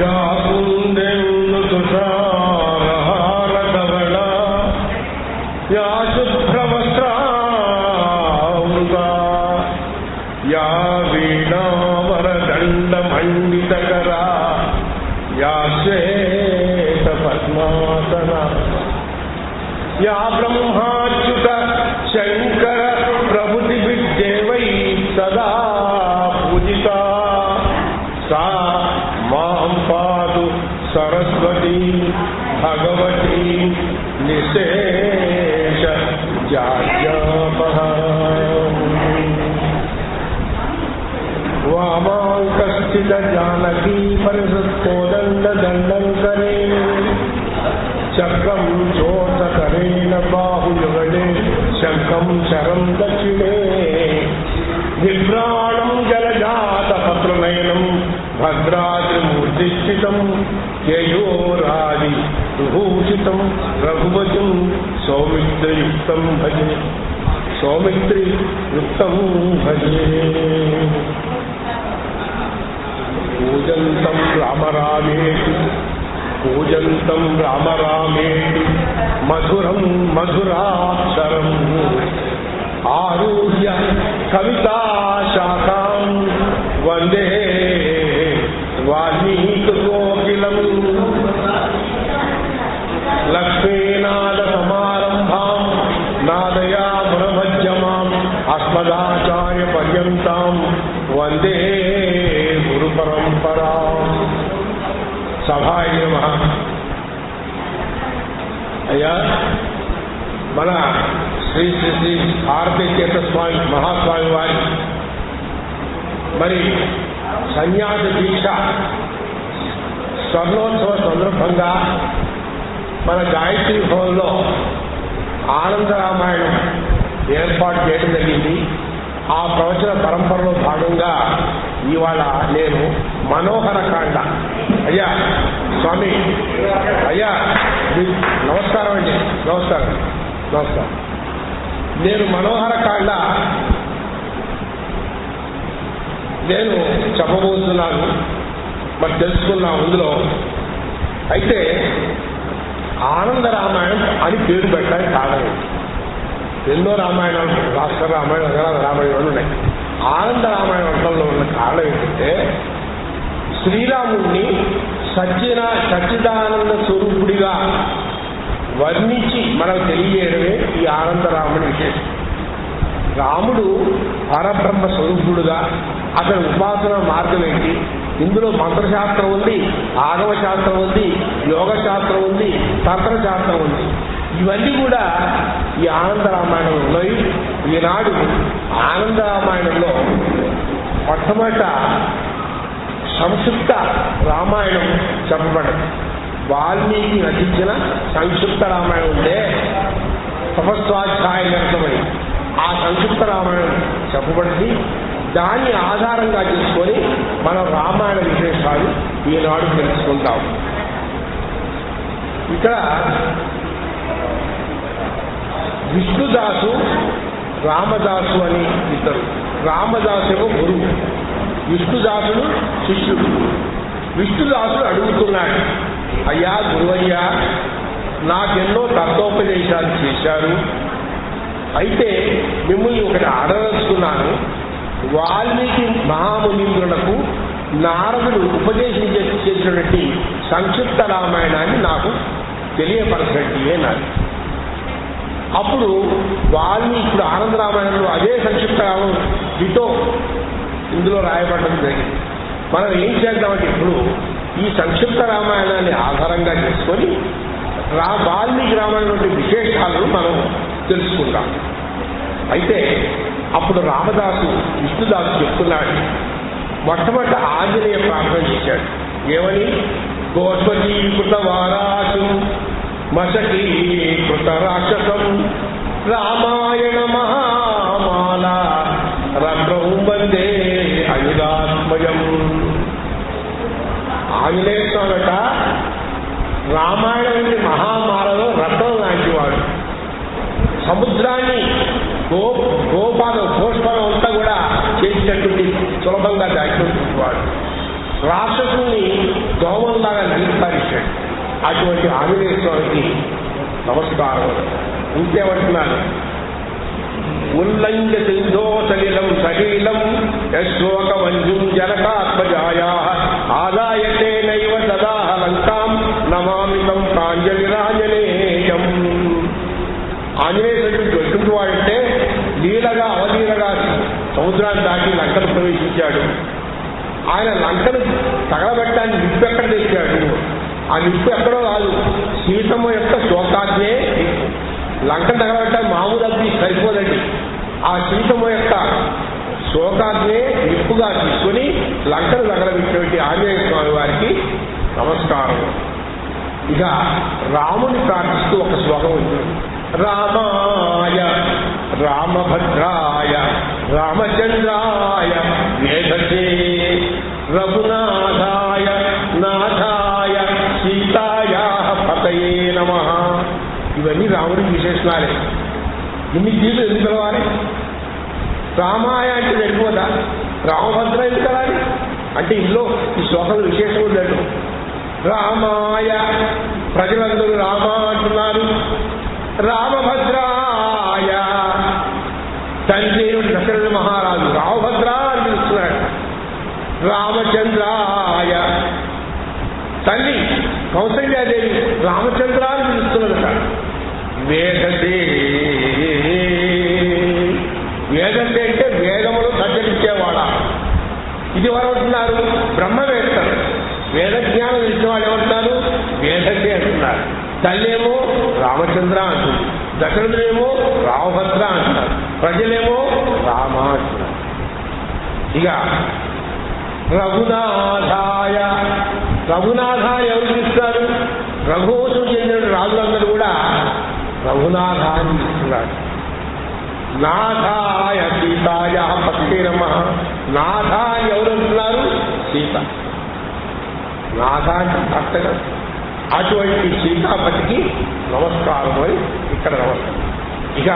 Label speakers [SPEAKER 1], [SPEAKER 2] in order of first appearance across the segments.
[SPEAKER 1] ಯಾಕುಂದೆಂದು ತುಷಾರಹಾರಧವಳ ಯಾ ಶುಭ್ರವಸ್ತ್ರಾವೃತ ಯಾ ವೀಣಾವರದಂಡ ಮಂಡಿತಕರ ಯಾ ಶ್ವೇತ ಪದ್ಮಾಸನ ಯಾ ಬ್ರಹ್ಮಾಚ್ಯುತ ಶಂಕರ ಪ್ರಭೃತಿಭಿರ್ದೇವೈ ಸದಾ పూజితా సా మాం పాతు సరస్వతి భగవతి నిశేష జాడ్యాపహ వామాంకస్థిత జానకీ పరిసత్కోదండ దండంకరే చక్రం చోటకరేణ బాహుయుగళే శంఖం శరం దక్షిణే విభ్రాణం జలజాత పత్రనయనం భద్రాద్రిమూర్తిస్థితం యయోరాది విభూషితం రఘువతం సౌమిత్రయుక్తం భజే సౌమిత్రియుక్తం భజే పూజంతం రామరామేతి పూజంతం రామరామేతి మధురం మధురాక్షరం ఆరుహ్య కవితా శాఖాం వందే వాల్మీకి కోకిలం లక్ష్మీనాద సమారంభాం నాదయామునమధ్యమాం అస్మదాచార్య పర్యంతాం వందే గురు పరంపరాం. సభాయ నమః. అయ్యా, మన శ్రీ శ్రీ శ్రీ భారతీ తీర్థ స్వామి మహాస్వామి వారి మరి సన్యాస దీక్ష స్వర్ణోత్సవ సందర్భంగా మన గాయత్రి భవన్లో ఆనంద రామాయణం ఏర్పాటు చేయడం జరిగింది. ఆ ప్రవచన పరంపరలో భాగంగా ఇవాళ నేను మనోహర కాండ. అయ్యా స్వామి, అయ్యా నమస్కారం అండి. నమస్కారం నమస్కారం. నేను మనోహర కాండ నేను చెప్పబోతున్నాను. మరి తెలుసుకున్నాం అందులో. అయితే ఆనంద రామాయణం అని పేరు పెట్టడానికి కారణం. ఎన్నో రామాయణాలు, రాష్ట్ర రామాయణం, రకరకాల రామాయణాలు ఉన్నాయి. ఆనంద రామాయణ వంటంలో ఉన్న కారణం ఏంటంటే శ్రీరాముడిని సచ్చిదానంద స్వరూపుడిగా వర్ణించి మనకు తెలియజేయడమే ఈ ఆనందరాముడి విశేషం. రాముడు పరబ్రహ్మ స్వరూపుడుగా అతని ఉపాసన మార్గం ఏంటి, ఇందులో మంత్రశాస్త్రం ఉంది, ఆగమ శాస్త్రం ఉంది, యోగ శాస్త్రం ఉంది, తంత్రశాస్త్రం ఉంది. ఇవన్నీ కూడా ఈ ఆనంద రామాయణంలో ఉన్నాయి. ఈనాడు ఆనంద రామాయణంలో మొట్టమొదట సంక్షిప్త రామాయణం చెప్పబడింది. వాల్మీకి రచించిన సంక్షిప్త రామాయణం ఉంటే తపస్వాధ్యాయ నిరతమై ఆ సంక్షిప్త రామాయణం చెప్పబడింది. దాన్ని ఆధారంగా చేసుకొని మనం రామాయణ విశేషాలు ఈనాడు తెలుసుకుంటాం. ఇక్కడ విష్ణుదాసు, రామదాసు అని ఇద్దరు. రామదాసు ఏమో గురువు, విష్ణుదాసుడు శిష్యుడు. విష్ణుదాసుడు అడుగుతున్నాడు, అయ్యా గురువయ్యా, నాకెన్నో తత్వోపదేశాలు చేశారు. అయితే మిమ్మల్ని ఒకటి అడగదలుచుకున్నాను. వాల్మీకి మహామునీంద్రులకు నారదుడు ఉపదేశం చేసినటువంటి సంక్షిప్త రామాయణాన్ని నాకు తెలియపరచండి అన్నారు. అప్పుడు వాల్మీకి ఇప్పుడు ఆనంద రామాయణంలో అదే సంక్షిప్త రామం వితో ఇందులో రాయబడడం జరిగింది. మనం ఏం చేద్దామంటే ఇప్పుడు ఈ సంక్షిప్త రామాయణాన్ని ఆధారంగా చేసుకొని వాల్మీకి రామాయణం విశేషాలను మనం తెలుసుకుందాం. అయితే అప్పుడు రామదాసు విష్ణుదాసు చెప్తున్నాడు, మొట్టమొదట ఆంజనేయ ప్రార్థన చేశాడు. ఏమని? గోష్పదీకృత వారాసు మశకీకృత రాక్షసం రామాయణ మహామాల రత్నం వందే అయుధాత్మయం. ఆంజనేయ స్వామిట రామాయణం మహామాలలో రత్నం లాంటివాడు. సముద్రాన్ని గోష్పదం అంతా కూడా చేసేటటువంటి సులభంగా దాచుకుంటున్నవాడు. రాక్షసుల్ని దోమల్లా అటువంటి ఆంజనేయ స్వామికి నమస్కారం. ఇంకేమంటున్నాను, ఉల్లంఘ్య సింధో సలిలం సలీలం యశోక మంజుం జనకాత్మజాయా ఆదాయతే నైవ సదా లంకాం నమామితం ప్రాంజలిరాంజనేయం. ఆంజనేయుడు ఎటువంటి వాడంటే లీలగా అవలీలగా సముద్రాన్ని దాటి లంకను ప్రవేశించాడు. ఆయన లంకను తగలబెట్టడానికి నిప్పు ఎక్కడ తెచ్చాడు? ఆ నిప్పు ఎక్కడో కాదు, సీతమ్మ యొక్క శోకాగ్నే నిప్పు. లంకను తగలబెట్టడానికి మామూలు అగ్ని సరిపోదండి. ఆ సీతమ్మ యొక్క శోకాగ్నే నిప్పుగా తీసుకుని లంకను తగలబెట్టినటువంటి ఆంజనేయ స్వామి వారికి నమస్కారం. ఇక రాముని ప్రార్థిస్తూ ఒక శ్లోకం ఉంది. రామాయ రామభద్రాయ రామచంద్రాయ వేదతే రఘునాథాయ నాథాయ సీతాయా పతయే నమః. ఇవన్నీ రాముడికి విశేషణాలే. ఇన్ని తీర్లు ఎందుకు కలవాలి? రామాయ అంటే సరిపోదా? రామభద్ర ఎందుకు కలాలి అంటే ఇందులో ఈ శ్లోకంలో విశేషం ఉందండి. రామాయ ప్రజలందరూ రామ అంటున్నారు. రామభద్రాయ తండ్రి దశరథ మహారాజు రామభద్ర అని పిలుస్తున్నాడు. రామచంద్రాయ తల్లి కౌసల్యాదేవి రామచంద్ర అని పిలుస్తున్నదట. వేదతే వేదతే అంటే వేదములు సంచరించేవాడా. ఇది ఎవరంటున్నారు? బ్రహ్మవేత్తలు. వేద జ్ఞానం తెలిసిన వాళ్ళు ఏమంటున్నారు? వేదతే అంటున్నారు. తల్లేమో రామచంద్ర అంటుంది, దశరథుడేమో రామభద్ర అంటున్నారు, ప్రజలేమో రామ అంటున్నారు. ఇక రఘునాథాయ రఘునాథాయ ఎవరు పిలుస్తారు? రఘువంశం చెందిన రాజులందరూ కూడా రఘునాథ అని పిలుస్తున్నారు. నాథాయ సీతాయ పతే నమః. నాథ అని ఎవరు అంటున్నారు? సీత. నాథ అంటే భర్తగా అటువంటి సీతాపతికి నమస్కారం అని ఇక్కడ నమస్కారం. ఇక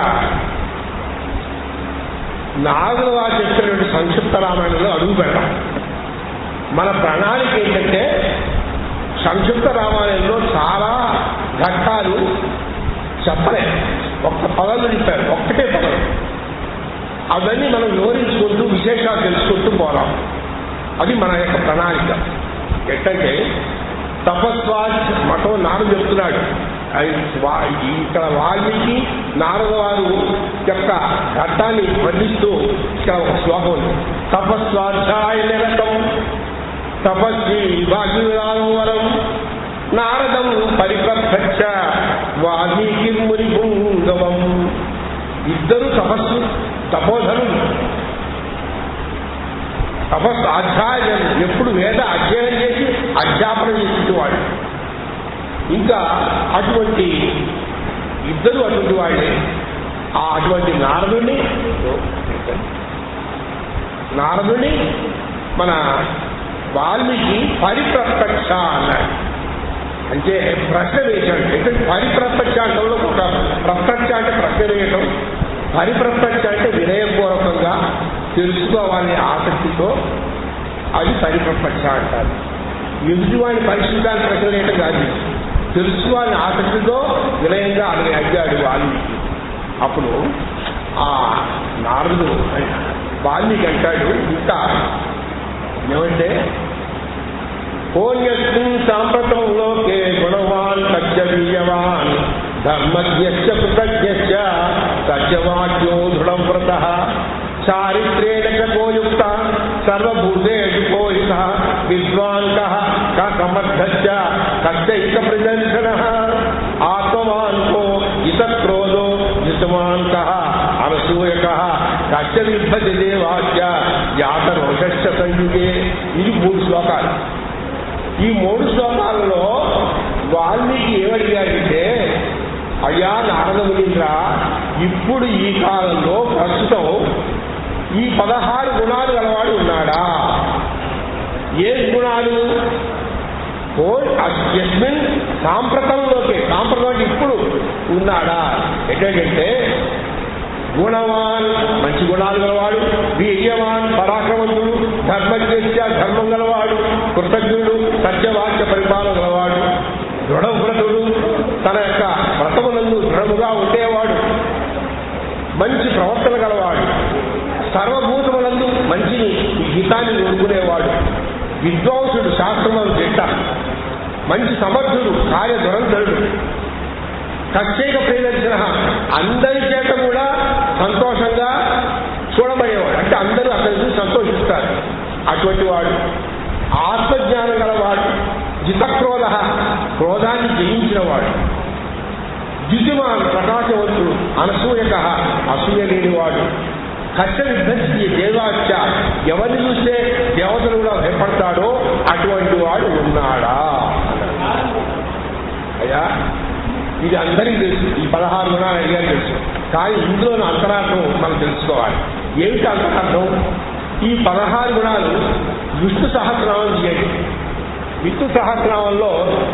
[SPEAKER 1] నారదుల వారు చెప్పినటువంటి సంక్షిప్త రామాయణంలో అడుగు పెడతాం. మన ప్రణాళిక ఏంటంటే సంక్షిప్త రామాయణంలో చాలా ఘట్టాలు చెప్పలేదు, ఒక్క పదాలు చెప్పారు, ఒక్కటే పదం. అవన్నీ మనం వివరించుకుంటూ విశేషాలు తెలుసుకుంటూ పోరాం. అది మన యొక్క ప్రణాళిక. ఎట్టంటే తపస్వాచ్ మఠం నారదు చెప్తున్నాడు. ఇక్కడ వాల్మీకి నారద వారు యొక్క ఘట్టాన్ని వర్ణిస్తూ ఇక్కడ ఒక శ్లోకం ఉంది. తపస్వాధ్యాయ నిరతం తపస్వి భాగ్యవరం నారదం పరిప్రచ్చ వాల్మీకి మునిపుంగవం. ఇద్దరు తపస్సు తపోధనులు, తపస్సు అధ్యాయం ఎప్పుడు వేద అధ్యయనం చేసి అధ్యాపన చేసేవాడు. ఇంకా అటువంటి ఇద్దరు అటువంటి వాళ్ళే. అటువంటి నారదుని మన వాల్మీకి పరిప్రత్యక్ష అన్నాడు. అంటే ప్రశ్న వేశాడు. అంటే పరిప్రత్యక్ష అంటే ఒక ప్రత్యక్ష అంటే ప్రశ్న వేయటం, పరిప్రత్యక్ష అంటే వినయపూర్వకంగా తెలుసుకోవాలనే ఆసక్తితో, అది పరిప్రత్యక్ష అంటారు. ఎదుటివాడిని పరిశీలించాలని ప్రశ్న వేయటం కాదు, తెలుసుకోవాలని ఆసక్తితో వినయంగా అతని అడిగాడు వాల్మీకి. అప్పుడు ఆ నారదుడు వాల్మీకి అంటాడు ఇంకా ఏమంటే, కోన్యస్మిన్ సాంప్రతం లోకే గుణవాన్ సత్యవీయవాన్ ధర్మజ్ఞశ్చ కృతజ్ఞశ్చ సత్యవాక్యో దృఢం వ్రతః చారిత్రేణ కోయుక్త సర్వభూతేషు కోహిత విద్వాన్ కః సమర్థశ్చ కశ్చైక ప్రదర్శనః ఆత్మవాన్ కో ఇతక్రోధో యుతమాన్ కః అనసూయకః కశ్చ విభజతే దేవాచ్య యాత రోషశ్చ సంయుగే. ఇది 3 శ్లోకాలు. ఈ 3 శ్లోకాలలో వాల్మీకి ఏమడిగాడంటే, అయ్యా నారద మునీంద్ర, ఇప్పుడు ఈ కాలంలో ప్రస్తుతం ఈ 16 గుణాలు గలవాడు ఉన్నాడా? ఏ గుణాలు? యస్మిన్ సాంప్రతంలోకే, సాంప్రతం అంటే ఇప్పుడు ఉన్నాడా? ఎట్లాగంటే గుణవాన్ మంచి గుణాలు గలవాడు, వీర్యవాన్ పరాక్రమంతుడు, ధర్మజ్ఞ ధర్మం గలవాడు, కృతజ్ఞుడు, సత్యవాక్య పరిపాలన గలవాడు, దృఢ సర్వభూతములందు మంచిని హితాన్ని కోరుకునేవాడు, విద్వాంసుడు, శాస్త్రములను దిట్ట, మంచి సమర్థుడు, కార్యదురంధరుడు, ప్రత్యేక ప్రియదర్శన, అందరి చేత కూడా సంతోషంగా చూడబడేవాడు, అంటే అందరూ అతని చూసి సంతోషిస్తారు. అటువంటి వాడు ఆత్మజ్ఞానం గలవాడు, జితక్రోధ, క్రోధాన్ని జయించిన వాడు, ద్యుతిమాన్, ప్రకాశవంతుడు, అనసూయక, అసూయ లేనివాడు, కష్ట విధ్వంసి దేవాచ, ఎవరిని చూస్తే దేవతలు కూడా భయపడతాడో అటువంటి వాడు ఉన్నాడా అయ్యా. ఇది అందరికీ తెలుసు, ఈ 16 గుణాలు అడిగారు తెలుసు, కానీ ఇందులోని అంతరార్థం మనం తెలుసుకోవాలి. ఏమిటి అంతరార్థం? ఈ 16 గుణాలు విష్ణు సహస్రనామం చేయండి. విష్ణు సహస్రనామంలో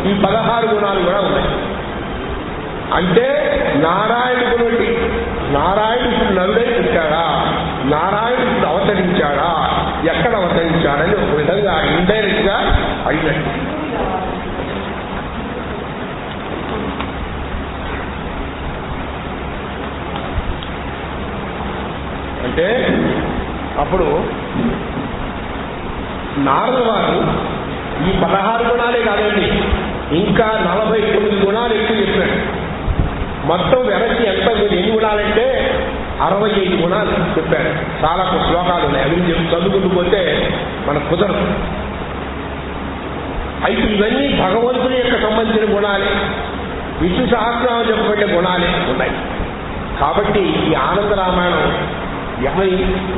[SPEAKER 1] ఈ 16 గుణాలు కూడా ఉన్నాయి. అంటే నారాయణుడు నారాయణుడు నరుడై పుట్టాడా, నారాయణుడు అవతరించాడా, ఎక్కడ అవతరించాడని ఒక విధంగా ఇండైరెక్ట్ గా అడిగినట్టు. అంటే అప్పుడు నారద వారు ఈ 16 గుణాలే కాదండి, ఇంకా 49 గుణాలు ఎక్కువ చెప్పాడు. మొత్తం వెనక్కి ఎంత ఎన్ని గుణాలంటే 65 గుణాలు చెప్పారు. చాలా శ్లోకాలు ఉన్నాయి, అవి చదువుకుంటూ పోతే మనకు కుదరదు. అయితే ఇవన్నీ భగవంతుని యొక్క సంబంధించిన గుణాలే, విష్ణు సహస్రనామం చెప్పబడిన గుణాలే ఉన్నాయి. కాబట్టి ఈ ఆనంద రామాయణం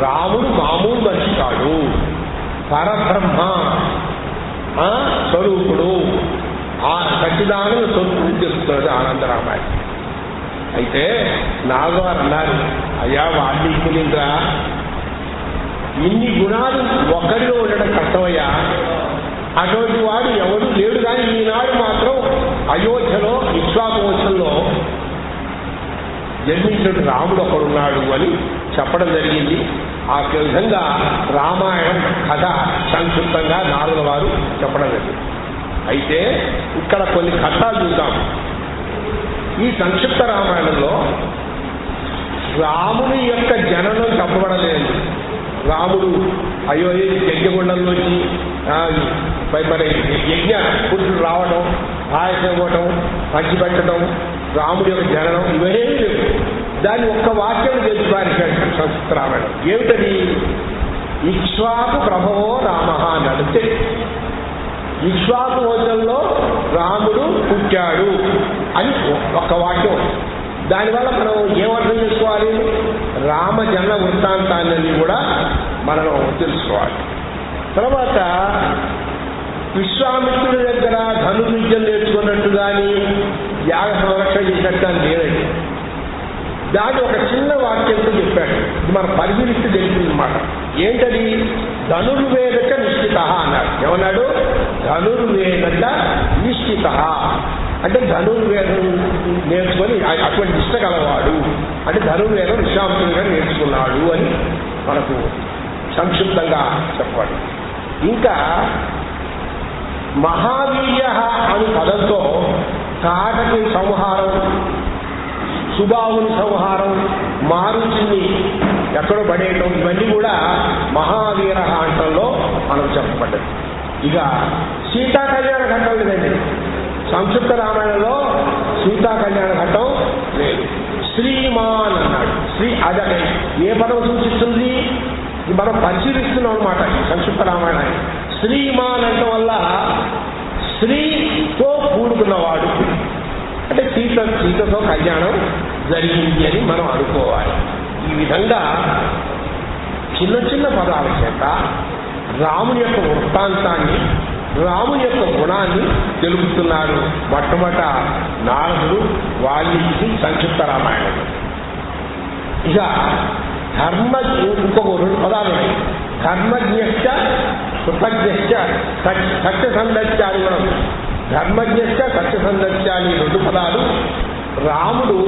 [SPEAKER 1] రాముడు మామూలు మనిషి కాడు, పరబ్రహ్మ స్వరూపుడు, ఆ సచ్చిదానంద స్వరూపుడు తెలుస్తుంది ఆనంద రామాయణం. అయితే నాగవారు అన్నారు, అయ్యా వాల్మీకులింద్రా, ఇన్ని గుణాలు ఒకరిలో ఉండడం కష్టమయ్యా, అటువంటి వాడు ఎవరు లేడు. కానీ ఈనాడు మాత్రం అయోధ్యలో ఇక్ష్వాకు వంశంలో జన్మించిన రాముడు ఒకడున్నాడు అని చెప్పడం జరిగింది. ఆ విధంగా రామాయణం కథ సంక్షిప్తంగా నారద వారు చెప్పడం జరిగింది. అయితే ఇక్కడ కొన్ని కథలు చూద్దాం. ఈ సంక్షిప్త రామాయణంలో రాముని యొక్క జననం చెప్పబడలేదు. రాముడు యజ్ఞగుండంలోంచి మరి యజ్ఞ పురుషుడు రావడం, పాయసం ఇవ్వటం, పంచి పెట్టడం, రాముడి యొక్క జననం ఇవన్నీ లేవు. దాన్ని ఒక్క వాక్యం తెలుసుకోవాలి సంస్కృత రామాయణం. ఏమిటది? ఇక్ష్వాకు ప్రభవో రామ నడితే ఇక్ష్వాకు వంశంలో రాముడు పుట్టాడు అని ఒక్క వాక్యం. దానివల్ల మనం ఏమర్థం చేసుకోవాలి? రామ జన్మ వృత్తాంతాన్ని కూడా మనం తెలుసుకోవాలి. తర్వాత విశ్వామిత్రుడి దగ్గర ధనుర్విద్యను నేర్చుకున్నట్టు కానీ యాగ సంరక్షణ చేసినట్టు అని లేదండి. దాన్ని ఒక చిన్న వాక్యంతో చెప్పాడు. ఇది మన పరిశీలిస్తే తెలిసిందన్నమాట. ఏంటది? ధనుర్వేదక నిశ్చిత అన్నాడు. ఏమన్నాడు? ధనుర్వేదక నిశ్చిత అంటే ధనుర్వేదం నేర్చుకొని అటువంటి నిష్ట కలవాడు, అంటే ధనుర్వేదం విశ్వామిత్రుడిగా నేర్చుకున్నాడు అని మనకు సంక్షిప్తంగా చెప్పాడు. ఇంకా మహావీర్య అనే పదంతో కాటకి సంహారం, సుబాహుని సంహారం, మారుచిని ఎక్కడో పడేయటం, ఇవన్నీ కూడా మహావీర అంటంలో మనకు చెప్పబడ్డది. ఇక సీతా కళ్యాణ ఘట్టం లేదండి. సంక్షిప్త రామాయణంలో సీతా కళ్యాణ ఘట్టం లేదు. శ్రీమాన్ అన్నాడు. శ్రీ అదే ఏ పదం సూచిస్తుంది? మనం పరిశీలిస్తున్నాం అనమాట ఈ సంక్షిప్త రామాయణాన్ని. శ్రీమాన్ అంటే వల్ల స్త్రీతో కూడుకున్నవాడు, అంటే సీతతో కళ్యాణం జరిగింది అని మనం అనుకోవాలి. ఈ విధంగా చిన్న చిన్న పదాల చేత రాముని యొక్క వృత్తాంతాన్ని, రాముని యొక్క గుణాన్ని తెలుపుతున్నారు మొట్టమొదట నారదుడు వాల్మీకి సంక్షిప్త రామాయణం. ఇక ధర్మ ఇంకొక 2 పదాలు ఉన్నాయి. ధర్మజ్ఞశ్చ కృతజ్ఞశ్చ సత్యసంధత్యాలు కూడా ఉన్నాయి. ధర్మజ్ఞశ్చ సత్యసంధత్యాలు 2 పదాలు. రాముడు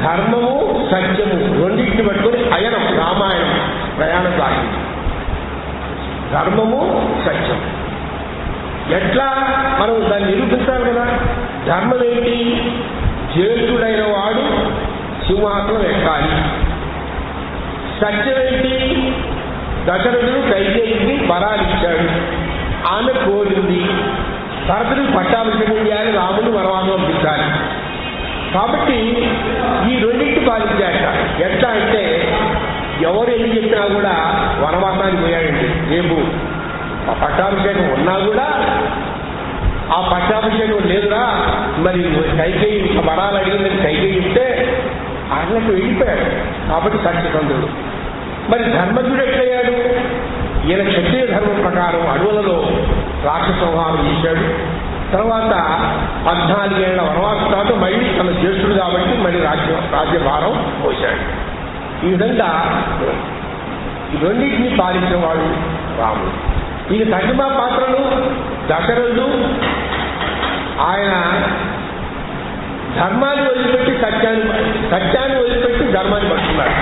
[SPEAKER 1] ధర్మము సత్యము రెండింటిని పట్టుకొని అయనం రామాయణం ప్రయాణం సాగింది. ధర్మము సత్యం ఎట్లా మనం దాన్ని నిరూపించాలి కదా. ధర్మం ఏంటి? జ్యేష్ఠుడైన వాడు సింహాసనం ఎక్కాలి, సత్యమేంటి? దశరథుడు కైకేయికి వరాలిచ్చాడు, ఆమె కోరింది. భరతుడికి పట్టాభిషేకం చేయాలి, రాముడు వనవాసం పంపించాలి. కాబట్టి ఈ రెండింటి పాలించాక ఎట్లా అంటే ఎవరు ఎన్ని చెప్పినా కూడా వనవాసానికి పోయాడండి. రేపు ఆ పట్టాభిషేకం ఉన్నా కూడా ఆ పట్టాభిషేకం లేదురా, మరి కైకేయి వరాలు అడిగిందని కైకేయి ఇస్తే ఆయనకు వెళ్ళిపోయాడు. కాబట్టి సత్యసంధుడు. మరి ధర్మజుడు ఎట్లయ్యాడు? ఈయన క్షత్రియ ధర్మం ప్రకారం అడవులలో రాక్షస సంహారం చేశాడు. తర్వాత 14 ఏళ్ల వనవాసం తర్వాత మళ్ళీ తన జ్యేష్ఠుడు కాబట్టి మళ్ళీ రాజ్యభారం పోశాడు. ఈ విధంగా రెండింటినీ పాలించిన వాడు రాముడు. ఈ తగ్గిమా పాత్రలు దశరథుడు ఆయన ధర్మాన్ని వదిలిపెట్టి సత్యాన్ని వదిలిపెట్టి ధర్మాన్ని పట్టుకున్నాడు.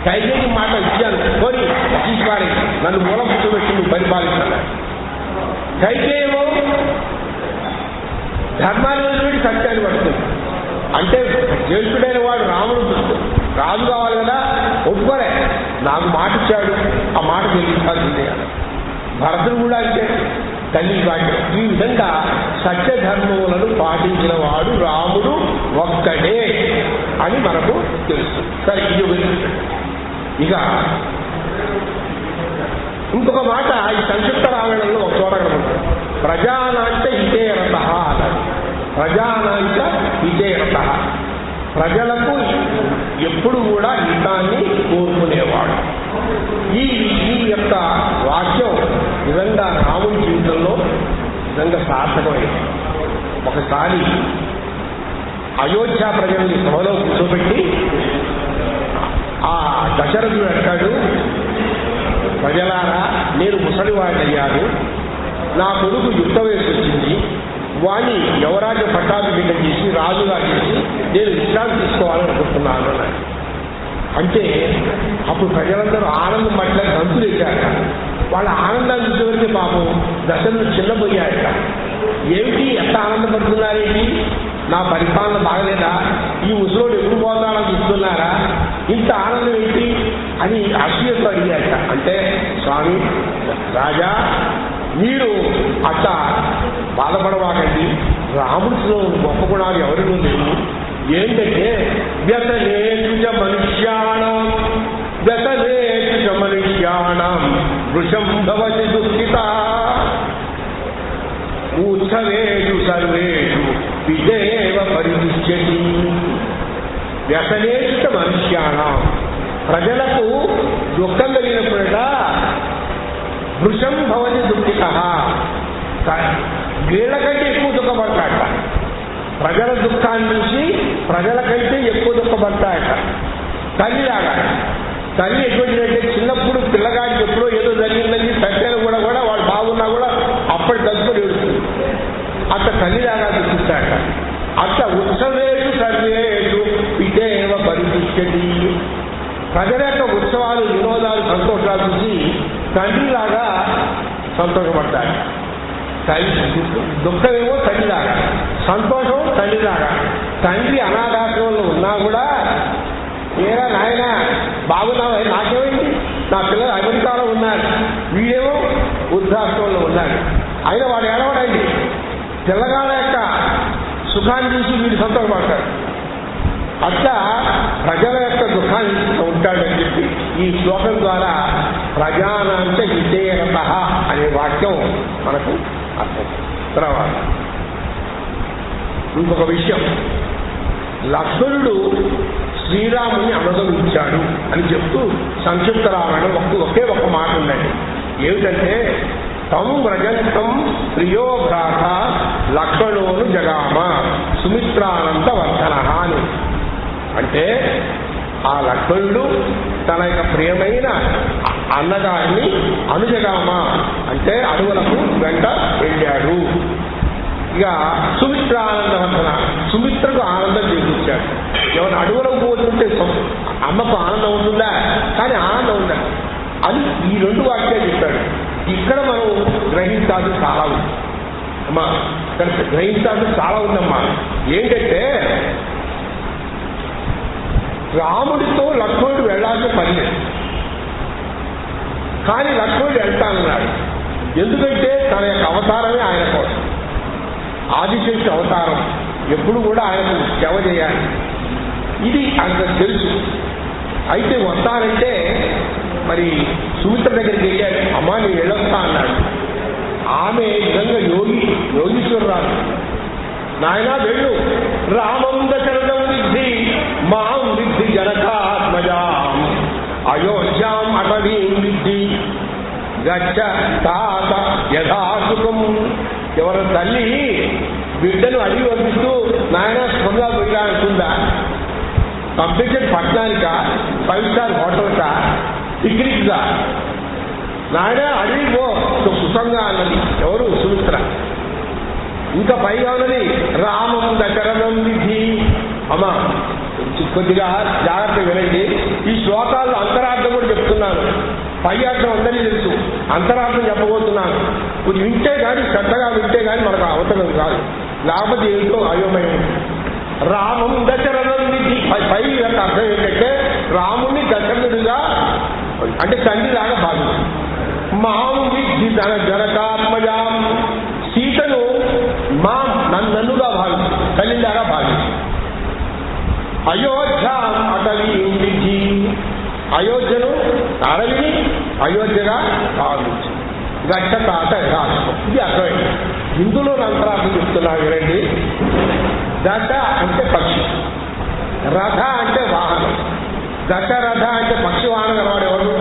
[SPEAKER 1] కైకేయికి మాట ఇచ్చాను, కోరి తీసుకుని నన్ను మూలం కూర్చోబెట్టి నువ్వు పరిపాలిస్తున్నాడు. కైకేయేమో ధర్మాన్ని వదిలిపెట్టి సత్యాన్ని పడుతుంది. అంటే జ్యేష్ఠుడైన వాడు రాముడు రాజు కావాలి కదా, ఒప్పుకోలే. నాకు మాట ఇచ్చాడు, ఆ మాట చెల్లించాల్సిందే. భరతుడు కూడా అంటే తల్లి వాక్యం. ఈ విధంగా సత్యధర్మములను పాటించిన వాడు రాముడు ఒక్కడే అని మనకు తెలుస్తుంది. సరే, ఇది ఇక ఇంకొక మాట ఈ సంక్షిప్త రామాయణంలో ఒక చోట కనబడుతుంది. ప్రజానాంచ హితేరత అన్నారు. ప్రజానాంచ హితేరత, ప్రజలకు ఎప్పుడు కూడా హితాన్ని కోరుకునేవాడు. ఈ యొక్క వాక్యం నిజంగా రాముడి జీవితంలో నిజంగా సార్థకమైంది. ఒకసారి అయోధ్య ప్రజల్ని సభలో కూర్చోబెట్టి ఆ దశరథుడు అంటాడు, ప్రజలారా, నేను ముసలివాడయ్యాను, నా కొడుకు యుక్త వయసు వచ్చింది, వాణ్ణి యువరాజ్య పట్టాభిషేకం చేసి రాజుగా చేసి నేను విశ్రాంతి తీసుకోవాలని అనుకుంటున్నాను అన్నాడు. అంటే అప్పుడు ప్రజలందరూ ఆనందం పట్ల గంతులు వేశాక వాళ్ళ ఆనందాన్ని చూసేవరికి పాపం దశరథుడు చిన్నపోయాక, ఏమిటి ఎంత ఆనందపడుతున్నారేంటి, నా పరిపాలన బాగలేదా, ఈ ముసలోడు ఎప్పుడు పోతాడని చూస్తున్నారా, ఇంత ఆనందం ఏంటి అని అసూయతో అడిగాక. అంటే స్వామి రాజా, మీరు అట్లా బాధపడవాకండి, రాముడిలో గొప్ప గుణాలు ఎవరికో లేవు. ఏంటంటే వ్యసనేషు మనుష్యాణం వృషం భవతి దుఃఖిత ఉత్సవేషు సర్వేషు విజయేవ పరిదుష్యతి. వ్యసనేషు మనుష్యాణం, ప్రజలకు దుఃఖం కలిగినప్పుడట వృషం భవతి దుఃఖిత, వీళ్ళ కంటే ఎక్కువ దుఃఖపడతాట. ప్రజల దుఃఖాన్ని చూసి ప్రజల కంటే ఎక్కువ దుఃఖపడతాయట. తల్లిలాగా, తల్లి ఎటువంటిదంటే చిన్నప్పుడు పిల్లగాడికి ఎప్పుడో ఏదో జరిగిందని సత్యాలు కూడా వాడు బాగున్నా కూడా అప్పటి తగ్గుకొని ఏడుస్తుంది. అట్లా తల్లిలాగా దుఃఖిస్తాట. అట్లా ఉత్సవేషు సర్వేషు విజయేవ పరిదుష్యతి, ప్రజల యొక్క ఉత్సవాలు, వినోదాలు, సంతోషాలు చూసి తండ్రిలాగా సంతోషపడతాడు. దుఃఖమేమో తల్లిలాగా, సంతోషం తండ్రిలాగా. తండ్రి అనాథాశ్రమంలో ఉన్నా కూడా, ఏరా నాయన బాగున్నావా, నాకేమైంది, నా పిల్లలు అమెరికాలో ఉన్నారు, వీడేమో వృద్ధాశ్రమంలో ఉన్నాడు, అయినా వాడు ఏడవడండి. పిల్లగాళ్ళ యొక్క సుఖాన్ని చూసి వీడు సంతోషపడతాడు. అట్లా ప్రజల యొక్క దుఃఖాన్ని ఉంటాడని చెప్పి ఈ శ్లోకం ద్వారా ప్రజానాంచ హితేరత అనే వాక్యం మనకు అర్థం. తర్వాత ఇంకొక విషయం, లక్ష్మణుడు శ్రీరాముని అనుగమించాడు అని చెప్తూ సంక్షిప్త రామాయణం ఒకే ఒక మాట ఉందండి. ఏమిటంటే తం వ్రజంతం ప్రియో భ్రాత లక్ష్మణోను జగామ సుమిత్రానంద వర్ధన అని. అంటే ఆ లక్ష్మణుడు తన యొక్క ప్రియమైన అన్నగారిని అనుజగామ అంటే అడవులకు వెంట వెళ్ళాడు. ఇక సుమిత్రానందవర్ధన, సుమిత్రకు ఆనందం చేకూర్చాడు. ఎవరు అడవులకు పోతుంటే అమ్మకు ఆనందం ఉంటుందా, కానీ ఆనందం ఉండాలి అని ఈ రెండు వాక్యాలు చెప్పాడు. ఇక్కడ మనం గ్రహించాల్సి చాలా ఉంది అమ్మా, ఇక్కడ గ్రహించాల్సి చాలా ఉందమ్మా. ఏంటంటే రాముడితో లక్ష్మణుడు వెళ్లాల్సిన పని లేదు. కానీ లక్ష్మణుడు వెళ్తానన్నాడు. ఎందుకంటే తన యొక్క అవతారమే ఆయన కోసం. ఆదిశేషు అవతారం ఎప్పుడు కూడా ఆయనకు సేవ చేయాలి, ఇది ఆయనకు తెలుసు. అయితే వస్తానంటే మరి సుమిత్ర దగ్గరికి వెళ్ళాడు. అమ్మా నేను వెళ్ళొస్తా అన్నాడు. ఆమె నిజంగా యోగీశ్వరరాలు. నాయన వెళ్ళు, రామం దశరథం విద్ధి మాం విద్ధి జనకాత్మజాం అయోధ్యాం అటవీం విద్ధి గచ్చ తాత యథాసుఖం. ఎవరి తల్లి బిడ్డను అడిగి పంపిస్తూ నాయన స్పంగా పోయినా అంటుందా? పంపించే పట్టణానిక, 5 స్టార్ హోటల్కా, పిక్నిక్గా? నాయన అడిగి పో సుఖంగా అన్నది ఎవరు? సుమిత్ర. ఇంకా పైగా ఉన్నది రామం దశరథం విధి. అమ్మా కొద్దిగా జాగ్రత్త వినండి, ఈ శ్లోకాల్లో అంతరార్థం కూడా చెప్తున్నాను. పై అర్థం అందరికీ తెలుసు, అంతరార్థం చెప్పబోతున్నాను. కొంచెం వింటే కానీ, శ్రద్ధగా వింటే కానీ మనకు అవసరం కాదు, లేకపోతే ఏంటో అయోమయం. రామం దశరథం విధి, పై యొక్క అర్థం ఏంటంటే రాముణ్ణి దశరథుడిగా అంటే తండ్రిలాగా భావించు. మాం విద్ధి జనకాత్మజాం, సీతను మాం నన్నుగా భావించు, తల్లిలాగా భావించు. అయోధ్య అటవీ విద్ధి, అయోధ్యను అడవిని అయోధ్యగా భావించు. గచ్చ తాత రాష్ట్రం, ఇది అర్థమైంది. ఇందులో అంతరార్థం చెప్తున్నా వినండి. దశ అంటే పక్షి, రథ అంటే వాహనం. దశరథ అంటే పక్షి వాహనం గలవాడు ఎవరు?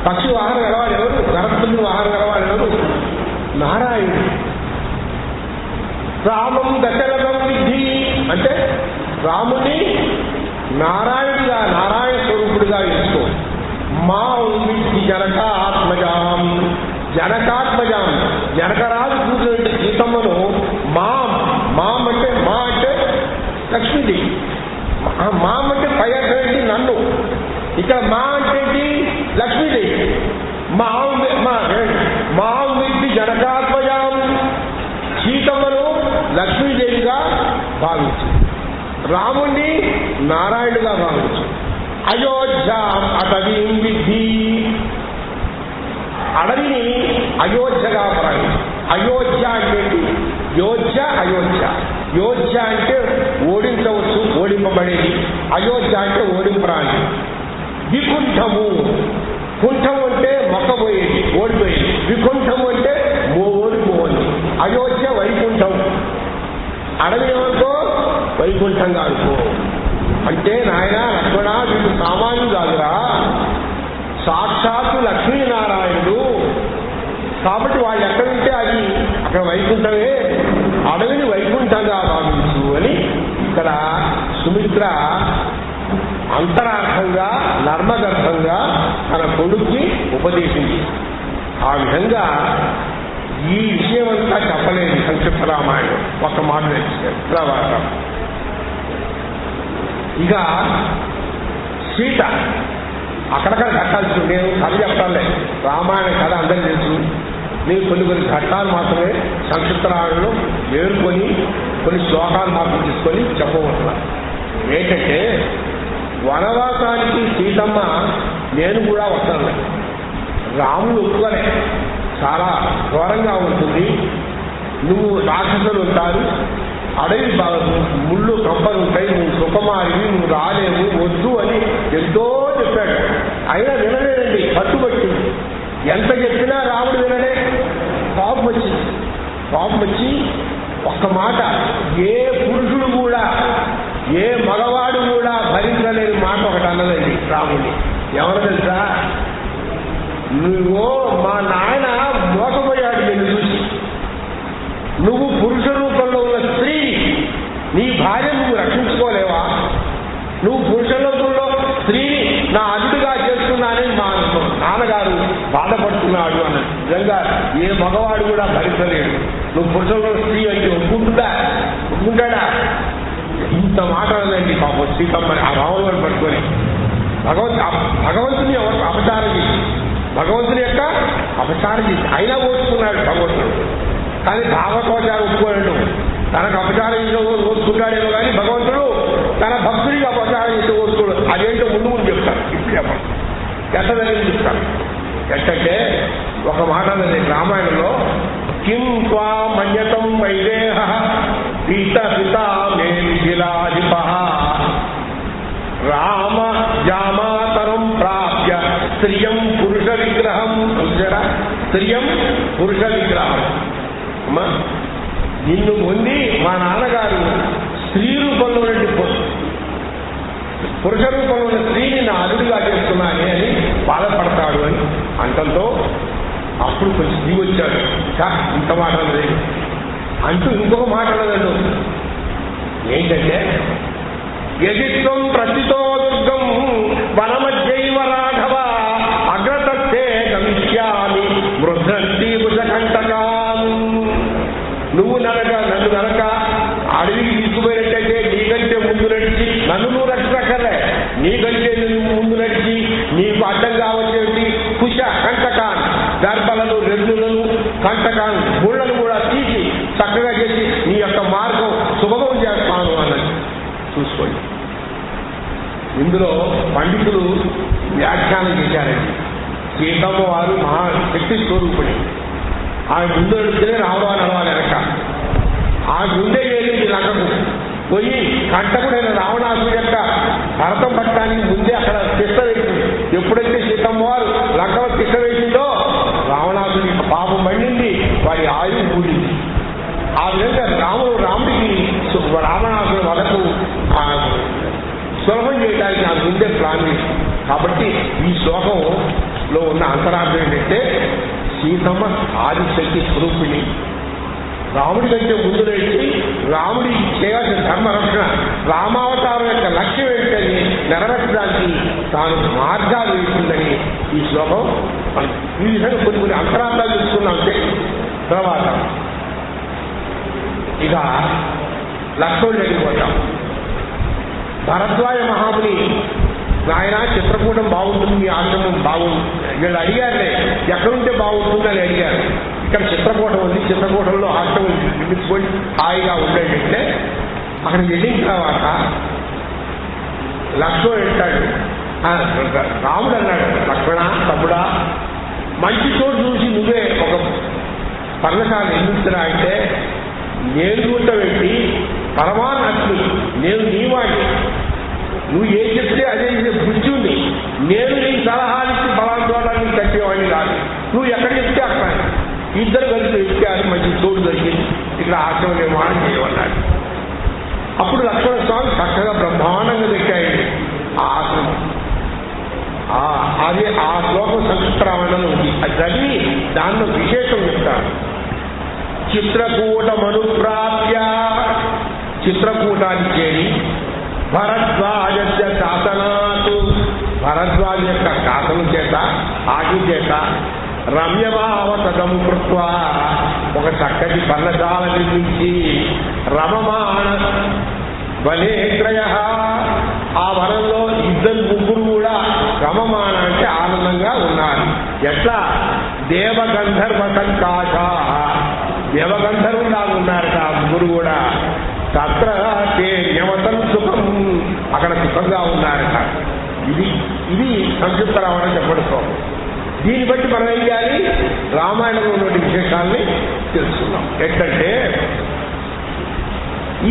[SPEAKER 1] పక్షి వాహనం గలవాడు ఎవరు? గరత్తుని వాహనం గలవాడు ఎవరు? నారాయణుడు. రామం దశరథం విద్ధి అంటే రాముని నారాయణుడిగా, నారాయణ స్వరూపుడిగా ఎంచుకో. మా విద్ధి జనకాత్మజాం, జనకాత్మజాం జనకరాజు కూర్చున్న సీతమ్మను మాం అంటే లక్ష్మీదేవి. మాం అంటే పై అర్థం ఏంటి? నన్ను. ఇక్కడ మా అంటే ఏంటి? లక్ష్మీదేవి. మాం విద్ధి జనకాత్మజాం, సీతమ్మను లక్ష్మీదేవిగా భావించు, రాముణ్ణి నారాయణుడిగా భావించు. అయోధ్య అటవీం విద్ధి, అడవిని అయోధ్యగా భావించు. అయోధ్య అంటే యోధ్య, అయోధ్య. యోధ్య అంటే ఓడించవచ్చు, ఓడింపబడేది. అయోధ్య అంటే ఓడింపరాని. వికుంఠము, కుంఠము అంటే మొక్కబోయేది, ఓడిపోయేది. వికుంఠము అంటే ఓడిపోవాలి. అయోధ్య వైకుంఠం, అడవి ఏమనుకో వైకుంఠంగా అనుకో. అంటే నాయన లక్ష్మణ వీళ్ళు సామాన్యులు కాదురా, సాక్షాత్తు లక్ష్మీనారాయణుడు. కాబట్టి వాళ్ళు ఎక్కడుంటే అది అక్కడ వైకుంఠమే, అడవిని వైకుంఠంగా భావించు అని ఇక్కడ సుమిత్ర అంతరార్థంగా, నర్మగర్భంగా తన కొడుక్కి ఉపదేశించి, ఆ విధంగా ఈ విషయమంతా చెప్పలేదు సంక్షిప్త రామాయణం, ఒక మాట తర్వాత. ఇక సీత అక్కడక్కడ ఘట్టాల్సి, నేను కథ చెప్తానులే, రామాయణ కథ అందరికీ తెలుసు. నేను కొన్ని ఘట్టాలు మాత్రమే సంక్షిప్త రామాయణంలో వేరుకొని కొన్ని శ్లోకాలు మాత్రం తీసుకొని చెప్పబోతున్నా. ఏంటంటే వనవాసానికి సీతమ్మ నేను కూడా వస్తాను, రాముడు ఒప్పుకోలే, చాలా ఘోరంగా ఉంటుంది, నువ్వు రాక్షసులు ఉంటారు, అడవి ముళ్ళు కంపలు ఉంటాయి, నువ్వు సుఖమారివి, నువ్వు రాలేవు, వద్దు అని ఎంతో చెప్పాడు. అయినా వినలేదండి, కట్టుబట్టి ఎంత చెప్పినా రాముడు వినలే. కోపం వచ్చి ఒక్క మాట, ఏ పురుషుడు కూడా, ఏ మగవాడు కూడా భరించలేని మాట ఒకటి అన్నదండి రాముడిని. ఎవరు తెలుసా? నువ్వు మా నాయన మోసపోయాడు నిన్ను చూసి, నువ్వు పురుష రూపంలో ఉన్న స్త్రీ, నీ భార్య నువ్వు రక్షించుకోలేవా? నువ్వు పురుష రూపంలో స్త్రీని నా అల్లుడుగా చేస్తున్నానని మా నాన్నగారు బాధపడుతున్నాడు అన్నది. నిజంగా ఏ మగవాడు కూడా భరించలేడు. నువ్వు పురుషంలో స్త్రీ అంటే ఒప్పుకుంటాడా? ఇంత మాట్లాడలేండి పాపం సీతమ్మని ఆ రాములను పట్టుకొని. భగవంతుని అపచారం చేసి, భగవంతుని యొక్క అపచారం చేసి అయినా ఓర్చుకున్నాడు భగవంతుడు. కానీ భావకోచారం ఒప్పుకోలేడు. తనకు అపచారం చేసిన ఓర్చుకుంటాడేమో కానీ భగవంతుడు తన భక్తుడికి అపచారం చేసి ఓర్చుకోడు. అదేంటో ముందు చెప్తాను, ఇప్పుడు చెప్పండి. ఎట్ట జరిగింది చెప్తాను. ఎట్టంటే ఒక మాట రామాయణంలో కిం త్వా మన్యతం వైదేహ పీత పితా మే మిథిలాధిప రామ జామాతరం ప్రాప్య స్త్రియం పురుష విగ్రహం. చూసారా, స్త్రియం పురుష విగ్రహం. అమ్మా, నిన్ను పొంది మా నాన్నగారు స్త్రీ రూపంలో పురుష రూపంలో ఉన్న స్త్రీని నా అల్లుడిగా చేస్తున్నానే అని బాధపడతాడు అని అంటంతో అప్పుడు కొంచెం దిగి వచ్చాడు. ఇంత మాట లేదు అంటూ ఇంకొక మాట అన్నదండు. ఏంటంటే యజిత్వం ప్రతితో దుర్గం వనమధ్యైవ రాఘవ అగ్రతస్థే గమిష్యామి మృద్ధంతి భుజకంటకాన్. నువ్వు నన్ను నరక అడవికి తీసుకుపోయినట్టయితే నీకంటే ముందు నడిచి నన్ను నువ్వు రక్షకలే, నీకంటే నువ్వు ముందు నడిచి నీకు అడ్డం కావచ్చేసి కుశ కంటకాన్ గర్భలను రెడ్డులను కంటకాన్ ముళ్లను కూడా తీసి చక్కగా చేసి నీ యొక్క మార్గం సుగమం చేస్తాను అన్నది. చూసుకోండి, ఇందులో పండితులు వ్యాఖ్యానం చేశారండి. సీతమ్మ వారు మహాశక్తి స్వరూపుడి. ఆమె ముందు నడిస్తేనే రావడం నడవాలి వెనక. ఆ గుండె ఏది లంకకు పోయి కంటకుడైన రావణాసుడు యొక్క భరతం పట్టడానికి ముందే అక్కడ తిష్ట వేసింది. ఎప్పుడైతే సీతమ్మ వారు లంకలో తిష్ట వేసిందో రావణాసుడి పాపం పండింది, వారి ఆయువు కూడింది. ఆ విధంగా రాముడికి రావణాసుడు వరకు సులభం చేయడానికి ఆ ముందే ప్లాన్ చేసింది. కాబట్టి ఈ శ్లోకంలో ఉన్న అంతరార్థం ఏంటంటే సీతమ్మ ఆదిశక్తి స్వరూపిణి, రాముడి కంటే ముందు నడిచి రాముడి చేయాల్సిన ధర్మరక్షణ, రామావతారం యొక్క లక్ష్యం ఏంటని నెరవేర్చడానికి తాను మార్గాలు వేస్తుందని ఈ శ్లోకం. ఈ విధంగా కొన్ని అంతరార్థాలు చూసుకున్నామంటే తర్వాత ఇక లక్ష్మణుడి దగ్గరికి పోతాం. భరద్వాజ మహాముని నాయన చిత్రకూటం బాగుంటుంది, మీ ఆశ్రమం బాగుంది. వీళ్ళు అడిగారులే ఎక్కడుంటే బాగుంటుంది అని అడిగారు. ఇక్కడ చిత్రకూటం ఉంది, చిత్రకూటంలో ఆశ్రమం నిర్మించుకొని హాయిగా ఉండేటంటే అక్కడికి వెళ్ళిన తర్వాత లక్ష్మణుడు అంటాడు, రాముడు అన్నాడు, లక్ష్మణ తమ్ముడా మంచి చోటు చూసి నువ్వే ఒక పర్ణశాల నిర్మిస్తున్నా అంటే నేను చూడటం ఏంటి, పరమాత్మ నేను నీవాడిని, నువ్వు ఏం చెప్తే అదే బుద్ధి ఉంది. నేను నీ సలహానికి బలాన్ని చూడడానికి కట్టేవాడిని కాదు. నువ్వు ఎక్కడ చెప్తే అక్కడ ఇద్దరు కలిసి ఎక్కారు, మంచి చోటు దొరికింది, ఇక్కడ ఆశ్రమ నిర్మాణం చేయమన్నాడు. అప్పుడు లక్ష్మణ స్వామి చక్కగా బ్రహ్మాండంగా దక్కాయండి ఆ ఆశ్రమం. అదే ఆ శ్లోకం సంస్కృత రామాయణంలో ఉంది. అది చదివి దానిలో విశేషం చెప్తారు. చిత్రకూటమనుప్రాప్య, చిత్రకూటాన్ని చేరి భరద్వాజ శాసనాతు, భరద్వాజ యొక్క శాసనం చేత ఆజ్ఞ చేత రమ్యమావతకం కృత్వా, ఒక చక్కటి పర్ణశాల నిర్మించి రమమాణ వనేత్రయ, ఆ వనంలో ఇద్దరు ముగ్గురు కూడా రమమాణ అంటే ఆనందంగా ఉన్నారు. ఎట్లా దేవగంధర్వ సంకాశ, దేవగంధర్వులాగా ఉన్నారు ఆ ముగ్గురు కూడా. తత్ర న్యవతం సుఖం, అక్కడ సుఖంగా ఉన్నారట. ఇది సంక్షిప్త రామాయణం చెప్పడం. దీన్ని బట్టి మనం ఏం చేయాలి, రామాయణంలో ఉన్న విశేషాలని తెలుసుకున్నాం. ఏంటంటే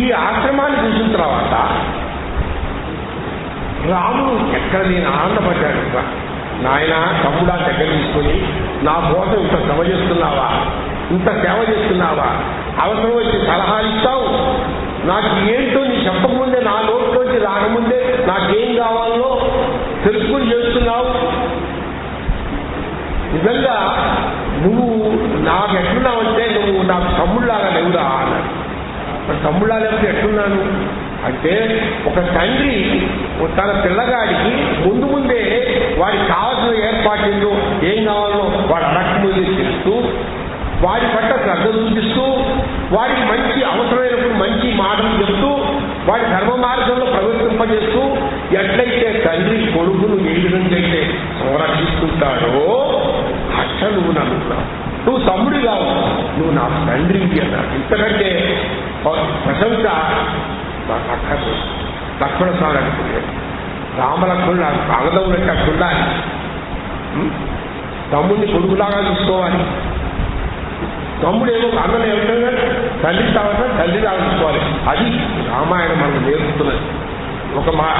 [SPEAKER 1] ఈ ఆశ్రమాన్ని చూసిన తర్వాత రాముడు ఎక్కడ నేను ఆనందపడ్డాడు. నాయన తమ్ముడా దగ్గర తీసుకొని నా కోసం ఇంత సేవ చేస్తున్నావా, ఇంత సేవ చేస్తున్నావా, అవసరం వచ్చి సలహాలు ఇస్తావు, నాకు ఏంటో నీ చెప్పకముందే, నా నోట్లోంచి రాకముందే నాకేం కావాలో తెలుసుకుని చేస్తున్నావు. నిజంగా నువ్వు నాకు ఎట్లున్నావంటే నువ్వు నాకు తమ్ముళ్ళలాగా లేవురా అన్నాడు. తమ్ముళ్ళ లేకపోతే ఎట్లున్నాను అంటే, ఒక తండ్రి తన పిల్లగాడికి ముందే వాడికి కావాల్సిన ఏర్పాట్లు ఏం కావాలో వాడు అడగకముందే తెలుస్తూ, వాడి పట్ల శ్రద్ధ చూపిస్తూ, వాడికి మంచి అవసరమైనప్పుడు మంచి మాటలు చెప్తూ, వాడి ధర్మ మార్గంలో ప్రవర్తింపజేస్తూ, ఎట్లయితే తండ్రి కొడుకును ఏ విధంగా అయితే సంరక్షిస్తుంటాడో అట్లా నువ్వు నమ్ముతున్నావు. నువ్వు తమ్ముడు కావు, నువ్వు నా తండ్రికి అన్నాడు. ఇంతకంటే ప్రశంస అక్కర్లేదు. లక్ష్మణ స్వామి అనుకున్నాడు, రామలక్ష్మణుడు నాకు అన్నదమ్ములంటే అట్లుండాలి. తమ్ముడిని కొడుకులాగా చూసుకోవాలి. తమ్ముడు ఏమో అన్నలు ఏమిటంగా తల్లి కావాలంటే తల్లిలాగా చూసుకోవాలి. అది రామాయణం మనకు నేర్పుతున్నది.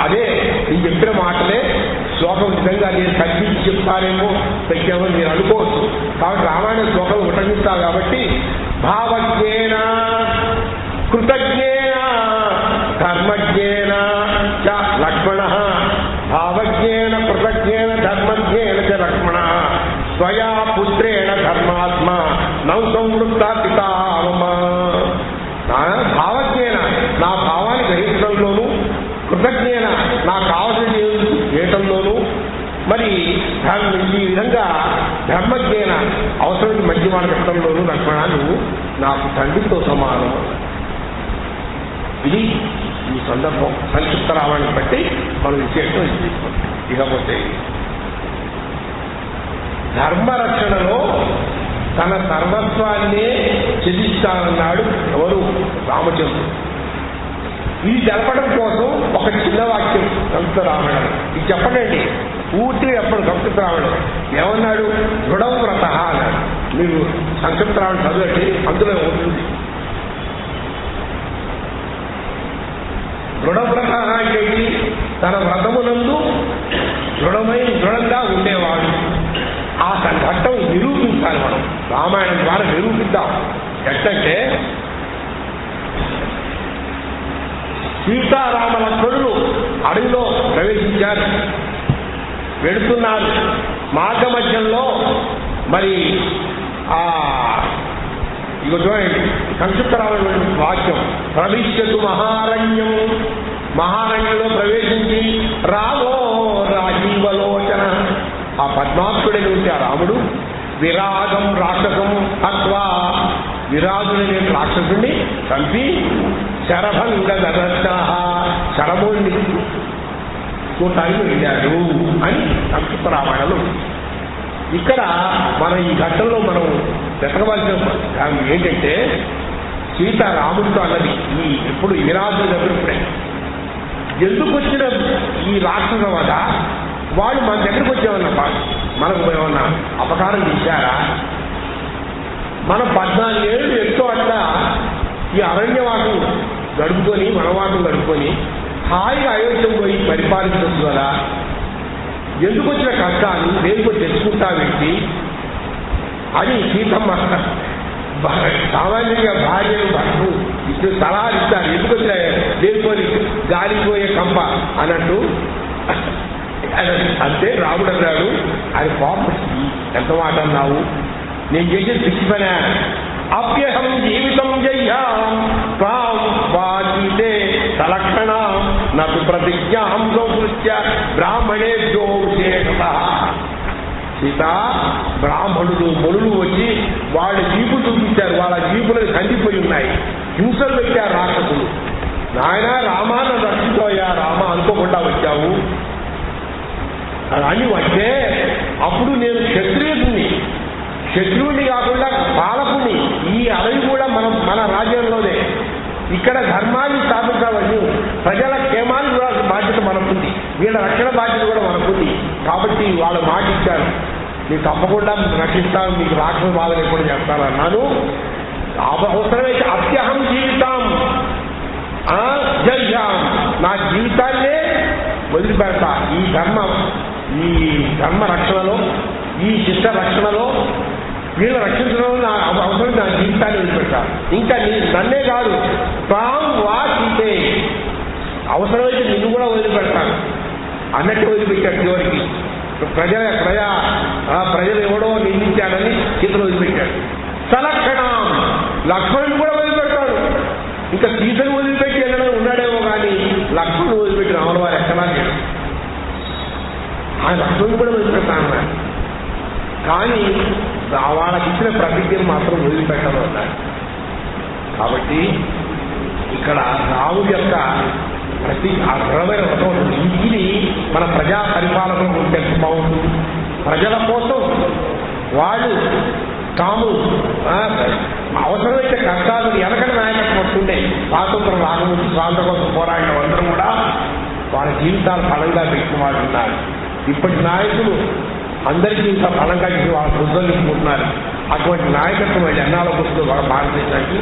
[SPEAKER 1] అదే నేను చెప్పిన మాటలే శ్లోకం నిజంగా నేను కల్పించి చెప్తారేమో పెట్టామని మీరు అనుకోవచ్చు. కాబట్టి రామాయణ శ్లోకం ఉటంకిస్తా కాబట్టి భావజ్ఞేన కృతజ్ఞేన ధర్మజ్ఞేన చ లక్ష్మణ భావజ్ఞేన కృతజ్ఞేన ధర్మజ్ఞేన చ లక్ష్మణ స్వయా పుత్రేణ ధర్మాత్మ నౌ సంవృత్త పితామమ. భావజ్ఞేన నా భావాన్ని గ్రహించడంలోనూ, కృతజ్ఞేన నాకు కావలసిన చేయటంలోనూ, మరి ఈ విధంగా ధర్మజ్ఞేన అవసరానికి మంచి మాట చెప్పడంలోనూ లక్ష్మణ నువ్వు నాకు తండ్రితో సమానం. ఇది ఈ సందర్భం సంక్షిప్త రామాయణం బట్టి మనం విశేషం తీసుకోండి. ఇకపోతే ధర్మరక్షణలో తన సర్వస్వాన్నే త్యజిస్తానన్నాడు ఎవరు? రామచంద్రుడు. ఇది తెలపడం కోసం ఒక చిన్న వాక్యం సంస్కృత రామాయణం ఇది చెప్పండి. పూర్తిగా చెప్పండి. సంస్కృత రామాయణం ఏమన్నాడు? దృఢవ్రత అన్నాడు. మీరు సంస్కృత రామాయణం చదవండి, అందులో ఉంటుంది. దృఢవ్రత అంటే తన వ్రతమునందు దృఢంగా ఉండేవాడు. ఆ ఘట్టం నిరూపించాలి. మనం రామాయణం ద్వారా నిరూపిద్దాం. ఎట్లంటే సీతారామ లక్ష్మణులు అడవిలో ప్రవేశించారు, వెళుతున్నారు. మార్గ మధ్యంలో మరి ఇక చూడండి సంక్షిప్త రామాయణ వాక్యం ప్రవిశ్యతు మహారణ్యం. మహారణ్యంలో ప్రవేశించి రామో రాజీవలోచన ఆ పద్మాక్షుడని ఉంటే ఆ రాముడు విరాగం రాక్షసం అత్వా విరాజుడనే రాక్షసుడిని చంపి శరభంగ శరభుడిని చూడటానికి వెళ్ళాడు అని సంస్కృత రామాయణంలో. ఇక్కడ మనం ఈ ఘట్టంలో మనం వెతకవలసిన ఏంటంటే సీతారాముడితో అన్నది ఎప్పుడు విరాజుల దగ్గర ఇప్పుడే ఎందుకు వచ్చిన ఈ రాక్షస వద వాళ్ళు మన దగ్గరకు వచ్చేవన్నా మనకు ఏమన్నా అపకారం చేశారా? మనం 14 ఏళ్ళు ఎంతో అట్లా ఈ అరణ్యవాసం గడుపుకొని వనవాసం గడుపుకొని హాయిగా అయోధ్యం పోయి పరిపాలించవచ్చు కదా. ఎందుకు వచ్చిన కష్టాలు దేనికో తెచ్చుకుంటావేంటి అని సీతమ్మ సామాన్యంగా భార్యను భర్తను ఇప్పుడు సలహాలు ఇస్తారు. ఎందుకు వచ్చిన దేనికోని గాలిపోయే కంప అన్నట్టు అంతే రాముడు అన్నాడు. ఆయన కోపం ఎంత మాట అన్నావు? నేను చేసిన పిచ్చి పని. అప్యహం జీవితం జయ్యాం త్వాం వాచీతే సలక్షణ నాకు ప్రతిజ్ఞాం సంసృత్య బ్రాహ్మణేభ్యో విశేషతః. సీత బ్రాహ్మణులు మునులు వచ్చి వాళ్ళ జీపు చూపించారు. వాళ్ళ జీపులను కందిపోయి ఉన్నాయి. హింసలు పెట్టారు రాక్షసులు. నాయన రామాను రక్షించోయా, రామ అనుకోకుండా వచ్చావు అని వస్తే అప్పుడు నేను శత్రువుని కాకుండా పాలకుని. ఈ అడవి కూడా మన రాజ్యంలోనే. ఇక్కడ ధర్మాన్ని స్థాపించవచ్చు. ప్రజల క్షేమాన్ని కూడా బాధ్యత మనకుంది. వీళ్ళ రక్షణ బాధ్యత కూడా మనకుంది. కాబట్టి వాళ్ళు మాట ఇచ్చారు, నేను తప్పకుండా రక్షిస్తాను, మీకు రాక్షస బాధ లేకుండా చేస్తాను అన్నాను. అవసరమైతే అత్యహం జీవితం జయ్యాం, నా జీవితాన్నే వదిలిపెడతా. ఈ ధర్మ రక్షణలో, ఈ శిష్ట రక్షణలో, వీళ్ళ రక్షించడంలో నా అవసరం నా జీవితాన్ని వదిలిపెడతా. ఇంకా నన్నే కాదు తాం వాచితే అవసరమైతే నిన్ను కూడా వదిలిపెడతాను అన్నట్టు వదిలిపెట్టాడు. చివరికి ప్రజలు ఎవడో నిందించాడని సీతను వదిలిపెట్టాడు. సలక్షణం లక్ష్మణుని కూడా వదిలిపెడతాడు. ఇంకా సీతను వదిలిపెట్టి వెళ్ళడం ఉన్నాడేమో కానీ లక్ష్మణుని వదిలిపెట్టి రాముల వారు ఎక్కడా లేడు. ఆయన లక్ష్మణుని కూడా వదిలిపెడతాను. కానీ వాళ్ళకి ఇచ్చిన ప్రతిజ్ఞను మాత్రం వదిలిపెట్టడం అన్నారు. కాబట్టి ఇక్కడ రాముడి యొక్క ఆ దృఢమైన వ్రతం ఉంటుంది. ఇది మన ప్రజా పరిపాలనకు ఉంటే బాగుంటుంది. ప్రజల కోసం వాళ్ళు తాము అవసరమైతే కష్టాలు వెనకటి నాయకత్వం వస్తుండే. స్వాతంత్రం రాకముందు స్వాతంత్రం కోసం పోరాడిన అందరూ కూడా వాళ్ళ జీవితాలు బలంగా పెట్టుకున్న వాళ్ళు ఉన్నారు. ఇప్పటి నాయకులు అందరికీ ఇంకా బలం కలిసి వాళ్ళ బుద్ధులు నింపుకుంటున్నారు. అటువంటి నాయకత్వం వాళ్ళు ఎన్నాళ్ళకు వస్తుందో వాళ్ళ భారతదేశానికి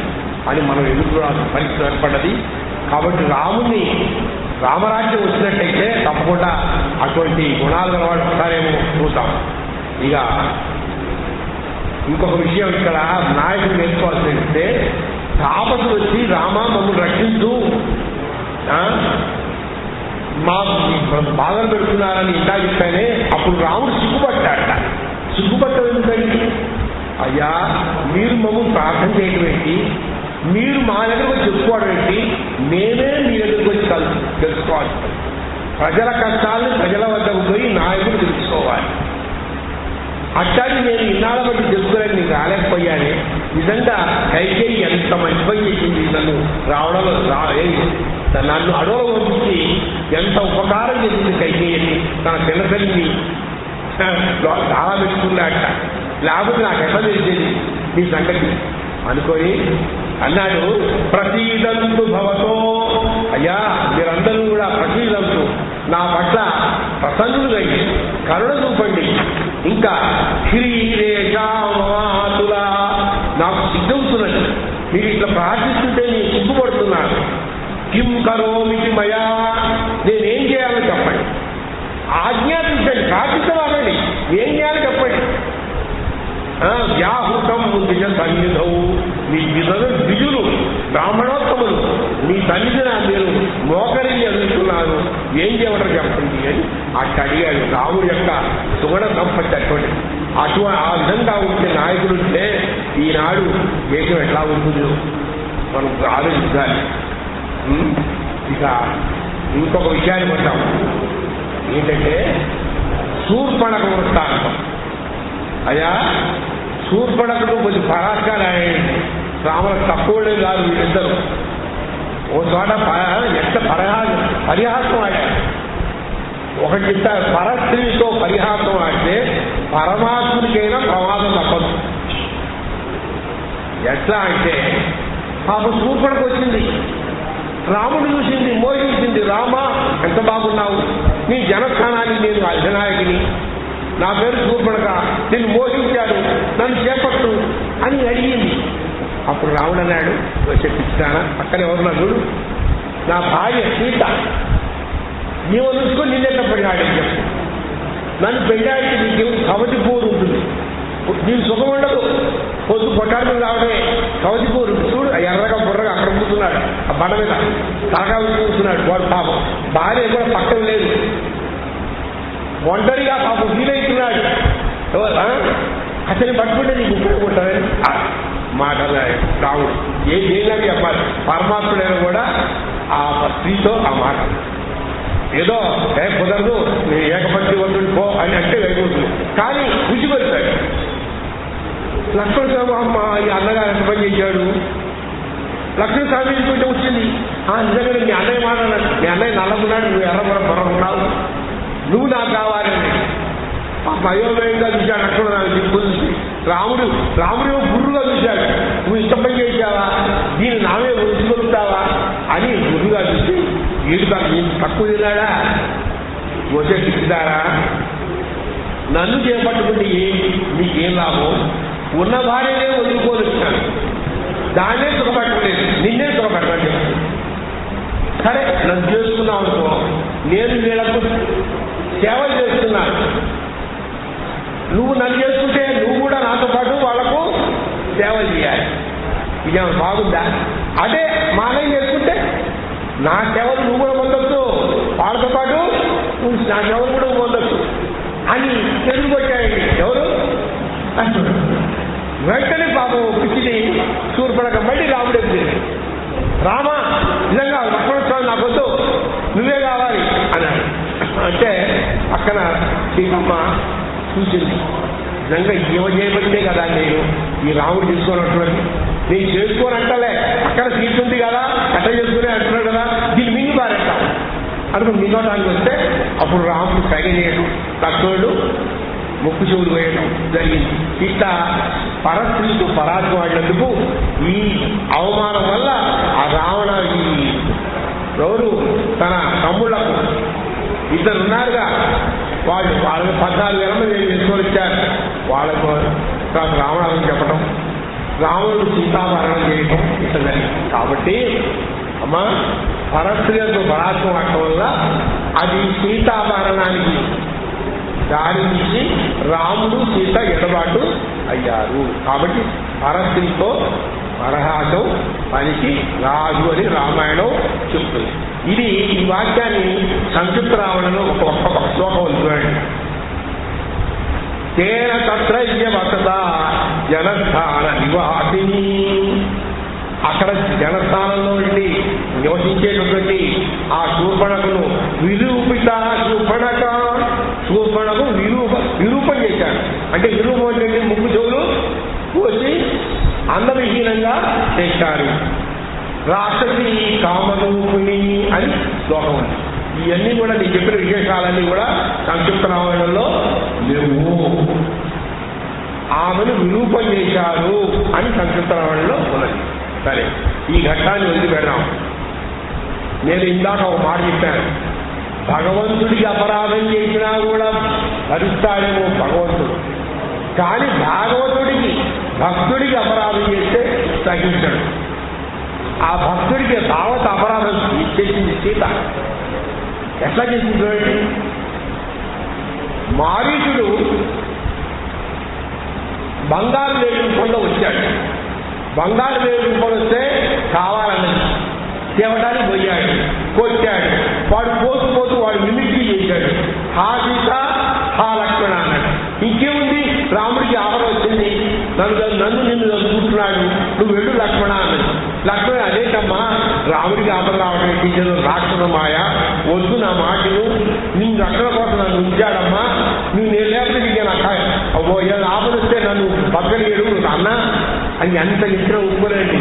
[SPEAKER 1] అని మనం ఎదుర్కోవాల్సిన పరిస్థితి ఏర్పడ్డది. కాబట్టి రాముని రామరాజ్యం వచ్చినట్టయితే తప్పకుండా అటువంటి గుణాలు గల వాళ్ళు వస్తారేమో చూద్దాం. ఇక ఇంకొక విషయం ఇక్కడ నాయకుడు నేర్చుకోవాల్సి ఏంటంటే, తాపసులు వచ్చి రామ మమ్మల్ని రక్షించు, మాకు బాధలు పెడుతున్నారని ఇందా చెప్పానే, అప్పుడు రాముడు సిగ్గుపడ్డాట. సిగ్గుపట్టం ఎందుకండి? అయ్యా మీరు మమ్మల్ని ప్రార్థన చేయడం ఏంటి, మీరు మా దగ్గరకు వచ్చి చెప్పుకోవడం ఏంటి, మేమే మీ దగ్గరకు వచ్చి తెలుసుకోవాలి. ప్రజల కష్టాలను ప్రజల వద్దకు పోయి నాయకుడు తెలుసుకోవాలి. అట్లాంటి నేను ఇన్నాళ్ళ బట్టి తెలుసుకోలేని నీకు రాలేకపోయానే. నిజంగా కైకేయి ఎంత మంచి పని చేసింది, నన్ను రావడంలో నన్ను అడవులో పంపించి ఎంత ఉపకారం చేసింది కైకేయిని. తన పిల్లతల్లిని చాలా పెట్టుకున్నాట, లేకపోతే నాకు ఎట్లా తెలిసేది నీ సంగతి అనుకొని అన్నాడు. ప్రసీదంతు భవతో, అయ్యా మీరందరూ కూడా ప్రసీదంతు, నా పట్ల ప్రసన్నులుగా కరుణ చూపండి. ఇంకా హిరీరేషామాతులా, నాకు సిద్ధవుతున్నది, మీరు ఇట్లా ప్రార్థిస్తుంటే నేను సిగ్గుపడుతున్నాను. కిం కరోమికి మయా, నేనేం చేయాలో చెప్పండి, ఆజ్ఞాపించండి, ప్రార్థించవాలండి, ఏం చేయాలో చెప్పండి. వ్యాహృతం ద్విజ సన్నిధవు, మీ ద్విజులు బ్రాహ్మణోత్తములు మీ సన్నిధిన మీరు మోకరిని అందుతున్నారు, ఏం చేయమంటారు చెప్పండి అని అట్లా అడిగాడు. రాముడు యొక్క సుగుణ సంపత్తి అటువంటి ఆ విధంగా ఉంటే నాయకులు ఉంటే ఈనాడు దేశం ఎట్లా ఉంటుందో మనం ఆలోచించాలి. ఇక ఇంకొక విషయాన్ని పడ్డాం ఏంటంటే శూర్పణఖ వృత్తాంతం. అయ్యా శూర్పణఖకు కొంచెం పరాస్కారం అయ్యండి, రాములకు తక్కువ కాదు వీళ్ళిద్దరు. ఓ చోట ఎంత పరిహాసం ఆడారు. ఒకటి పరస్త్రీతో పరిహాసం ఆడితే పరమాత్మునికైనా ప్రమాదం తప్పదు. ఎట్లా అంటే పాపం శూర్పణఖ వచ్చింది, రాముడు చూసింది, మోహించింది. రామ ఎంత బాగున్నావు, నీ జనస్థానానికి నేను అధినాయకుని, నా పేరు శూర్పణఖ, నేను మోహించాడు, నన్ను చేపట్టు అని అడిగింది. అప్పుడు రాముడు అన్నాడు, చెప్పించానా పక్కన ఎవరున్నా చూడు, నా భార్య సీత, నీవు చూసుకొని నిన్నెట్లా పెళ్ళాడని చెప్పు, నన్ను పెళ్ళాడికి నీకు కవతి పూరు ఉంటుంది, నీకు సుఖం ఉండదు, పొద్దు పొట్టాడు మీద రావడమే కవతి పూరు చూడు, ఎర్రగా బుర్రగా అక్కడ కూర్చున్నాడు, ఆ బండ మీద తలగా కూర్చున్నాడు వాడు. పాపం భార్య కూడా పక్కన లేదు, ఒంటరిగా పాపం ఫీల్ అవుతున్నాడు. అసలు పట్టుకుంటే నీకు ఉపయోగపడతానని మాట్లాడాడు రాముడు. ఏం చెప్పాలి, పరమాత్ముడైనా కూడా ఆ స్త్రీతో ఆ మాట ఏదో కుదరదు, నేను ఏకపక్షి వద్దుని పో అని అంటే వెళ్ళిపోతుంది. కానీ రుచిపడతాడు. లక్ష్మణ స్వామి అమ్మ ఈ అన్నగారు ఎంత పని చేశాడు, లక్ష్మణ స్వామి ఇంకొంచెం వచ్చింది. నిజంగా మీ అన్నయ్య మాట్లాడాడు, మీ అన్నయ్య నల్లగున్నాడు, నువ్వు ఎర్రబుర్ర పొరగున్నావు, నువ్వు నాకు కావాలని అయోమయంగా చూశాడు. లక్ష్మణ నాకు దిక్కు చూసి రాముడు గురువుగా చూశాడు. నువ్వు ఇష్టం పని చేశావా, దీన్ని నామే ఉంచుకొలుగుతావా అని గురువుగా చూసి వీడు తక్కువ తిన్నాడా, వచ్చే తిరుగుతారా, నన్ను చేపట్టుకుంటే నీకేం లాభం, ఉన్న భార్యనే వదులుకోనిచ్చాను, దాన్నే సుఖపట్టలేదు, నిన్నే సుఖపట్టని చెప్తాను. సరే నన్ను చేసుకున్నావు అనుకో, నేను వీళ్ళకు సేవలు చేస్తున్నాను, నువ్వు నన్ను చేసుకుంటే నువ్వు కూడా నాతో పాటు వాళ్లకు సేవలు చేయాలి. ఇది బాగుందా? అదే మా అన్నయ్య చేసుకుంటే నా సేవలు నువ్వు కూడా పొందొచ్చు, వాళ్ళతో పాటు నా సేవలు కూడా పొందొచ్చు అని తెలుగుకొచ్చాయండి. ఎవరు వెంటనే పాపం పిచ్చిది శూర్పణఖ మళ్ళీ రాముడు ఎత్తింది. రామా నిజంగా లక్ష్మణ స్వామి నాకొద్దు, నువ్వే కావాలి అన్నాడు. అంటే అక్కడ సీతమ్మ చూసింది, నిజంగా ఏమ చేయబట్టే కదా నేను ఈ రాముడు చేసుకోనటువంటి, నేను చేసుకోనంటలే, అక్కడ సీట్ ఉంది కదా ఎట్లా చేసుకునే అంటున్నాడు కదా, దీన్ని మింగి పారేట అనుకుని మింగటానికి వస్తే అప్పుడు రాముడు తగినేయడం, లక్ష్మణుడు ముక్కు చెవులు వేయడం జరిగింది. ఇట్లా పరస్త్రీతో పరాజం ఆడినందుకు ఈ అవమానం వల్ల ఆ రావణ ఎవరు తన తమ్ముళ్లకు ఇద్దరున్నారుగా, వాళ్ళకి 14,000 మంది చేసుకొని వచ్చారు. వాళ్ళకు రావణాలను చెప్పడం, రాముడు సీతాపహరణం చేయటం ఇట్లా జరిగింది. కాబట్టి అమ్మా పరస్త్రీలతో బలాత్మం అవ్వటం వల్ల అది సీతాపహరణానికి దారి తీసి రాముడు సీత ఎడబాటు అయ్యారు. కాబట్టి పరస్త్రీతో పరహాసం పనికి రాదు అని రామాయణం చెప్తుంది. ఇది ఈ వాక్యాన్ని సంక్షిప్త రావడంలో ఒక శ్లోకం ఉంది. తేన తత్రయ్య వసత జనస్థాన నివాసిని. అక్కడ జనస్థానంలో నివసించేటటువంటి ఆ శూర్పణకును విరూపిత శూర్పణకు విరూపం చేశాడు. అంటే విరూపం అంటే ముక్కు చెవులు కోసి అందవిహీనంగా చేశారు. రాక్షసి కామరూపిణి అని శ్లోకం ఉంది. ఇవన్నీ కూడా నేను చెప్పిన విశేషాలన్నీ కూడా సంక్షిప్త రామాయణంలో లేవు. ఆమెను విరూపం చేశారు అని సంక్షిప్త రామాయణంలో ఉన్నది. సరే, ఈ ఘట్టాన్ని వదిలిపెడదాం. నేను ఇందాక ఒక మాట చెప్పాను, భగవంతుడికి అపరాధం చేసినా కూడా భరిస్తాడేమో భగవంతుడు, కానీ భాగవతుడికి భక్తుడికి అపరాధం చేస్తే సహించడు. ఆ భక్తుడికి భాగవత అపరాధం చేసింది సీత. ఎట్లా చేసింది చూడండి. మారీచుడు బంగారు వేడి రూపంలో వచ్చాడు. బంగారు వేడి రూపంలో వస్తే కావాలన్నది తేవడానికి పోయాడు, కొట్టాడు. వాడు పోతూ వాడు మిమిక్రీ చేశాడు. హా సీత, హా లక్ష్మణ అన్నాడు. ఇంకేముంది, రాముడికి ఆపద వచ్చింది, నన్ను నిన్ను చదువుకుంటున్నాడు, నువ్వు వెళ్ళు లక్ష్మణ అన్నది. లక్ష్మణ అదేటమ్మా రాముడికి ఆపద రావడం టీచరు రాక్షస మాయ, వద్దు నా మాటలు, నిన్ను రక్షణ కోసం నన్ను ఉంచాడమ్మా, నువ్వు నేను లేకపోతే నీకు నాకు ఆపద వస్తే నన్ను పక్కలేడు అన్నా అని ఎంత ఇచ్చిన ఉప్పునండి.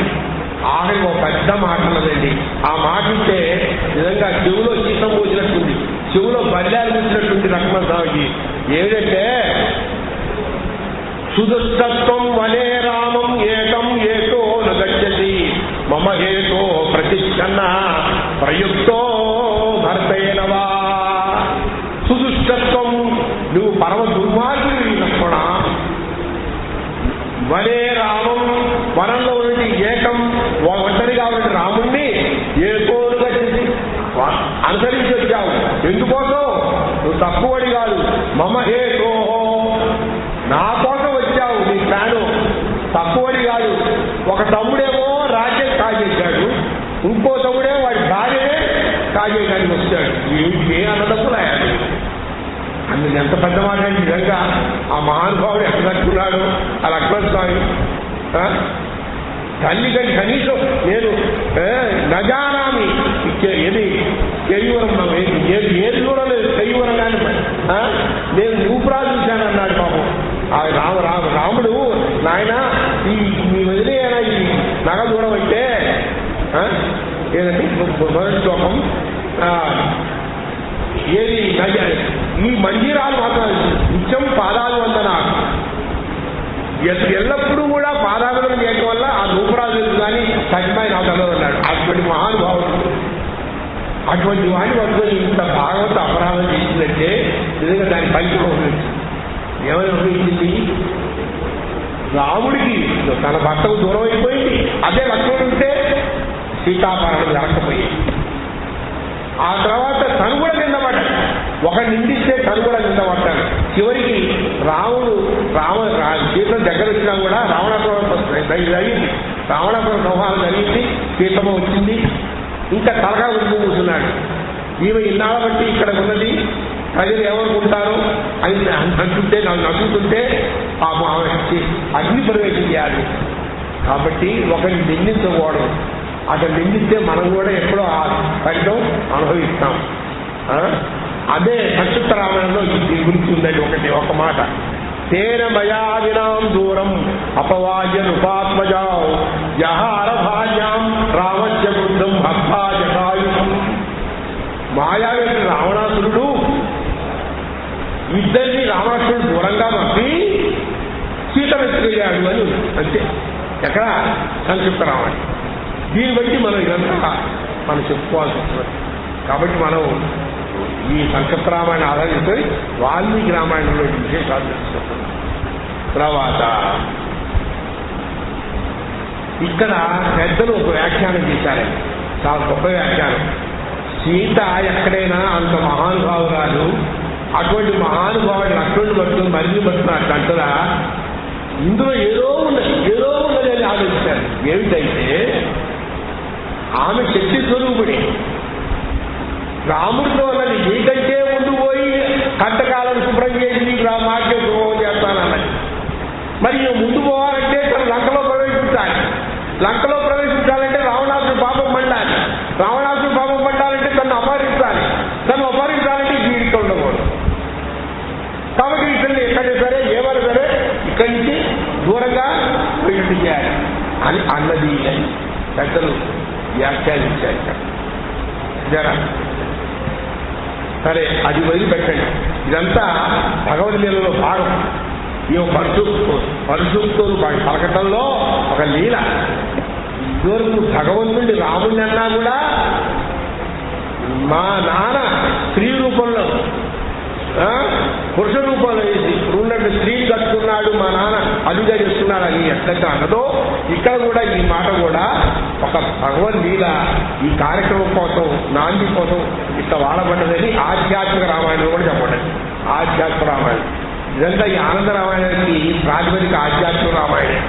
[SPEAKER 1] ఆఖరికి ఒక పెద్ద మాట ఉన్నదండి. ఆ మాట ఇస్తే నిజంగా చెవులో చీతం పోసినట్టుంది, చెవులో బల్లాలు పోసినట్టుంది లక్ష్మణ స్వామికి. ఏమిటంటే, సుదుష్టత్వం వనే రామం ఏకం ఏకో నగచ్చతి మమ హేతో ప్రతిష్టన్న ప్రయుక్తో భర్తేనవా. సుదుష్టత్వం, నువ్వు పరమ దుర్మార్గుడి లక్ష్మణ. వనే రామం, వనంలో నుండి ఏకం ఒంటరిగా ఉన్న రాముణ్ణి ఏకోలుగా చేసి అనుసరించి వచ్చావు. ఎందుకోసం? నువ్వు తక్కువడి కాదు, మమ హేతో, నా కోసం వచ్చావు. నీ ప్లాను తక్కువడి కాదు. ఒక తమ్ముడేమో రాజ్యం కాజేశాడు, ఇంకో తమ్ముడేమో వాడి భార్యనే కాజేయడానికి వచ్చాడు. ఏ అన్నదప్పులయ్యాడు. అందుకు ఎంత పెద్ద మాట అంటే నిజంగా ఆ మహానుభావుడు ఎక్కడ కట్టుకున్నాడు ఆ లక్ష్మణ స్వామి. తల్లి కంటే కనీసం నేను నజానామి ఏది కేయూరం, ఏది చూడలేదు కేయూరం కానీ నేను నూపురా చూశానన్నాడు పాపం. రాముడు నాయన ఈ వదిలేనా ఈ నగ చూడమంటే ఏదండి మొదటి శ్లోకం, ఏది ఈ మందిరాలు మాత్రం నిత్యం పాదాలు వందన, ఎల్లప్పుడూ కూడా పాదాలను చేయడం వల్ల ఆ నూపురాజు కానీ సజ్మాయి నాటలో ఉన్నాడు. అటువంటి మహానుభావుడు, అటువంటి వాడిని పట్టుకొని ఇంత భాగవత అపరాధం చేసిందంటే నిజంగా దాని ఫలితం ఉంటుంది. ఏమని ఉపయోగించింది? రాముడికి తన భర్తకు దూరం అయిపోయింది. అదే లక్ష్మణుడు ఉంటే సీతాపహరణం జరగకపోయింది. ఆ తర్వాత తను కూడా నిందపడ్డాడు. ఒకటి నిందిస్తే తను కూడా నిందపడ్డాడు. చివరికి రాముడు సీతను దగ్గర వచ్చినా కూడా రావణాపురం జరిగింది, రావణాపురం సంహారం జరిగింది, సీతమ్మ వచ్చింది. ఇంకా తలగా ఉంటూ కూర్చున్నాడు. ఈమె ఇన్నాళ్ళ బట్టి ఇక్కడ ఉన్నది, ప్రజలు ఏమనుకుంటారు అని అంటుంటే, నాకు నవ్వుతుంటే అగ్ని ప్రవేశం చేయాలి. కాబట్టి ఒకరిని నిందించకూడదు. అతను నిందిస్తే మనం కూడా ఎప్పుడో ఆ ఫలితం అనుభవిస్తాం. అదే సంక్షిప్త రామాయణంలో దీని గురించి ఉందండి ఒక మాట. తేన మయాదినాం దూరం అపవాజ్య నృపాత్మజా జహార భార్యాం రామస్య బుద్ధం భక్తా జటాయుధం. మాయావి రావణాసురుడు ఇద్దరిని రావణాసురుడు దూరంగా పంపి సీత వెతుకెళ్ళాడు అని అంతే. ఎక్కడ? సంక్షిప్త రామాయణం. దీన్ని బట్టి మనం ఇదంతా మనం చెప్పుకోవాల్సి వస్తుంది. కాబట్టి మనం ఈ సంక్షిప్త రామాయణ ఆధారించుకొని వాల్మీకి రామాయణంలో విశేషాలు తెలుసుకుంటున్నాం. తర్వాత ఇక్కడ పెద్దలు ఒక వ్యాఖ్యానం చేశారండి, చాలా గొప్ప వ్యాఖ్యానం. సీత ఎక్కడైనా అంత మహానుభావురాలు, అటువంటి మహానుభావుడు లక్ష్మణుడు పట్టుకుని మరిన్ని పట్టుకున్నట్టు అంటారా? ఇందులో ఏదో ఉన్నది అని ఆలోచిస్తారు. ఏమిటైతే ఆమె శక్తి స్వరూపుడే. రాముడితో అన్నది నీకంటే ముందు పోయి కంటకాలను శుభ్రం చేసి నీకు మార్గం శుభ్రం చేస్తానన్నది. మరి ముందు పోవాలంటే తన లంకలో ప్రవేశించాలి. లంకలో ప్రవేశించాలంటే రావణాసుడు పాపం పండాలి. రావణాసుడు పాపం పండాలంటే తను అపహరించాలి. తను అపహరించాలంటే జీవితం ఉండకూడదు. కాబట్టి ఇతన్ని ఎక్కడే సరే ఏమైనా సరే ఇక్కడి నుంచి దూరంగా ప్రయత్నం చేయాలి అని అన్నది పెద్దలు వ్యాఖ్యానించారు. జరా సరే, అది వదిలిపెట్టండి. ఇదంతా భగవద్గీతలో భాగం. ఈ పరిశుద్ధులు పలకటంలో ఒక లీల. ఇదివరకు భగవంతుడి రాముడిని అన్నా కూడా మా నాన్న స్త్రీ రూపంలో పురుష రూపంలో వేసి ఉన్నట్టు స్త్రీని కట్టుకున్నాడు, మా నాన్న అదుగా చేస్తున్నాడు అని ఎట్లయితే అన్నదో ఇక్కడ కూడా ఈ మాట కూడా ఒక భగవద్గీత ఈ కార్యక్రమం కోసం, నాంది కోసం ఇట్లా వాడబడ్డదని ఆధ్యాత్మిక రామాయణం కూడా చెప్పండి. ఆధ్యాత్మిక రామాయణం ఇదంతా ఈ ఆనంద రామాయణానికి ప్రాతిపదిక ఆధ్యాత్మిక రామాయణం.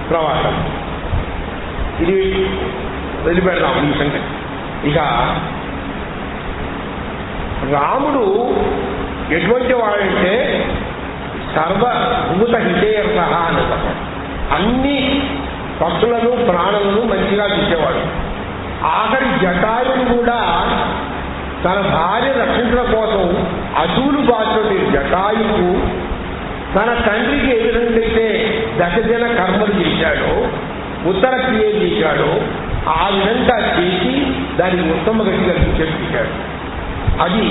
[SPEAKER 1] తర్వాత ఇది వదిలిపెడదాం ఈ సంగతి. ఇక రాముడు ఎటువంటి వాడంటే సర్వభూత హితేయర్త అని చెప్పాడు. అన్ని పక్షులను ప్రాణులను మంచిగా చూసేవాడు. ఆఖరి జటాయుడు కూడా తన భార్య రక్షించడం కోసం అసూలు బాధ్యుడి జటాయువు తన తండ్రికి ఏ విధంగా దశజన కర్మలు చేశాడో, ఉత్తర క్రియ చేశాడో ఆ విధంగా చేసి దానికి ఉత్తమ గట్టిగా చెప్పాడు. అది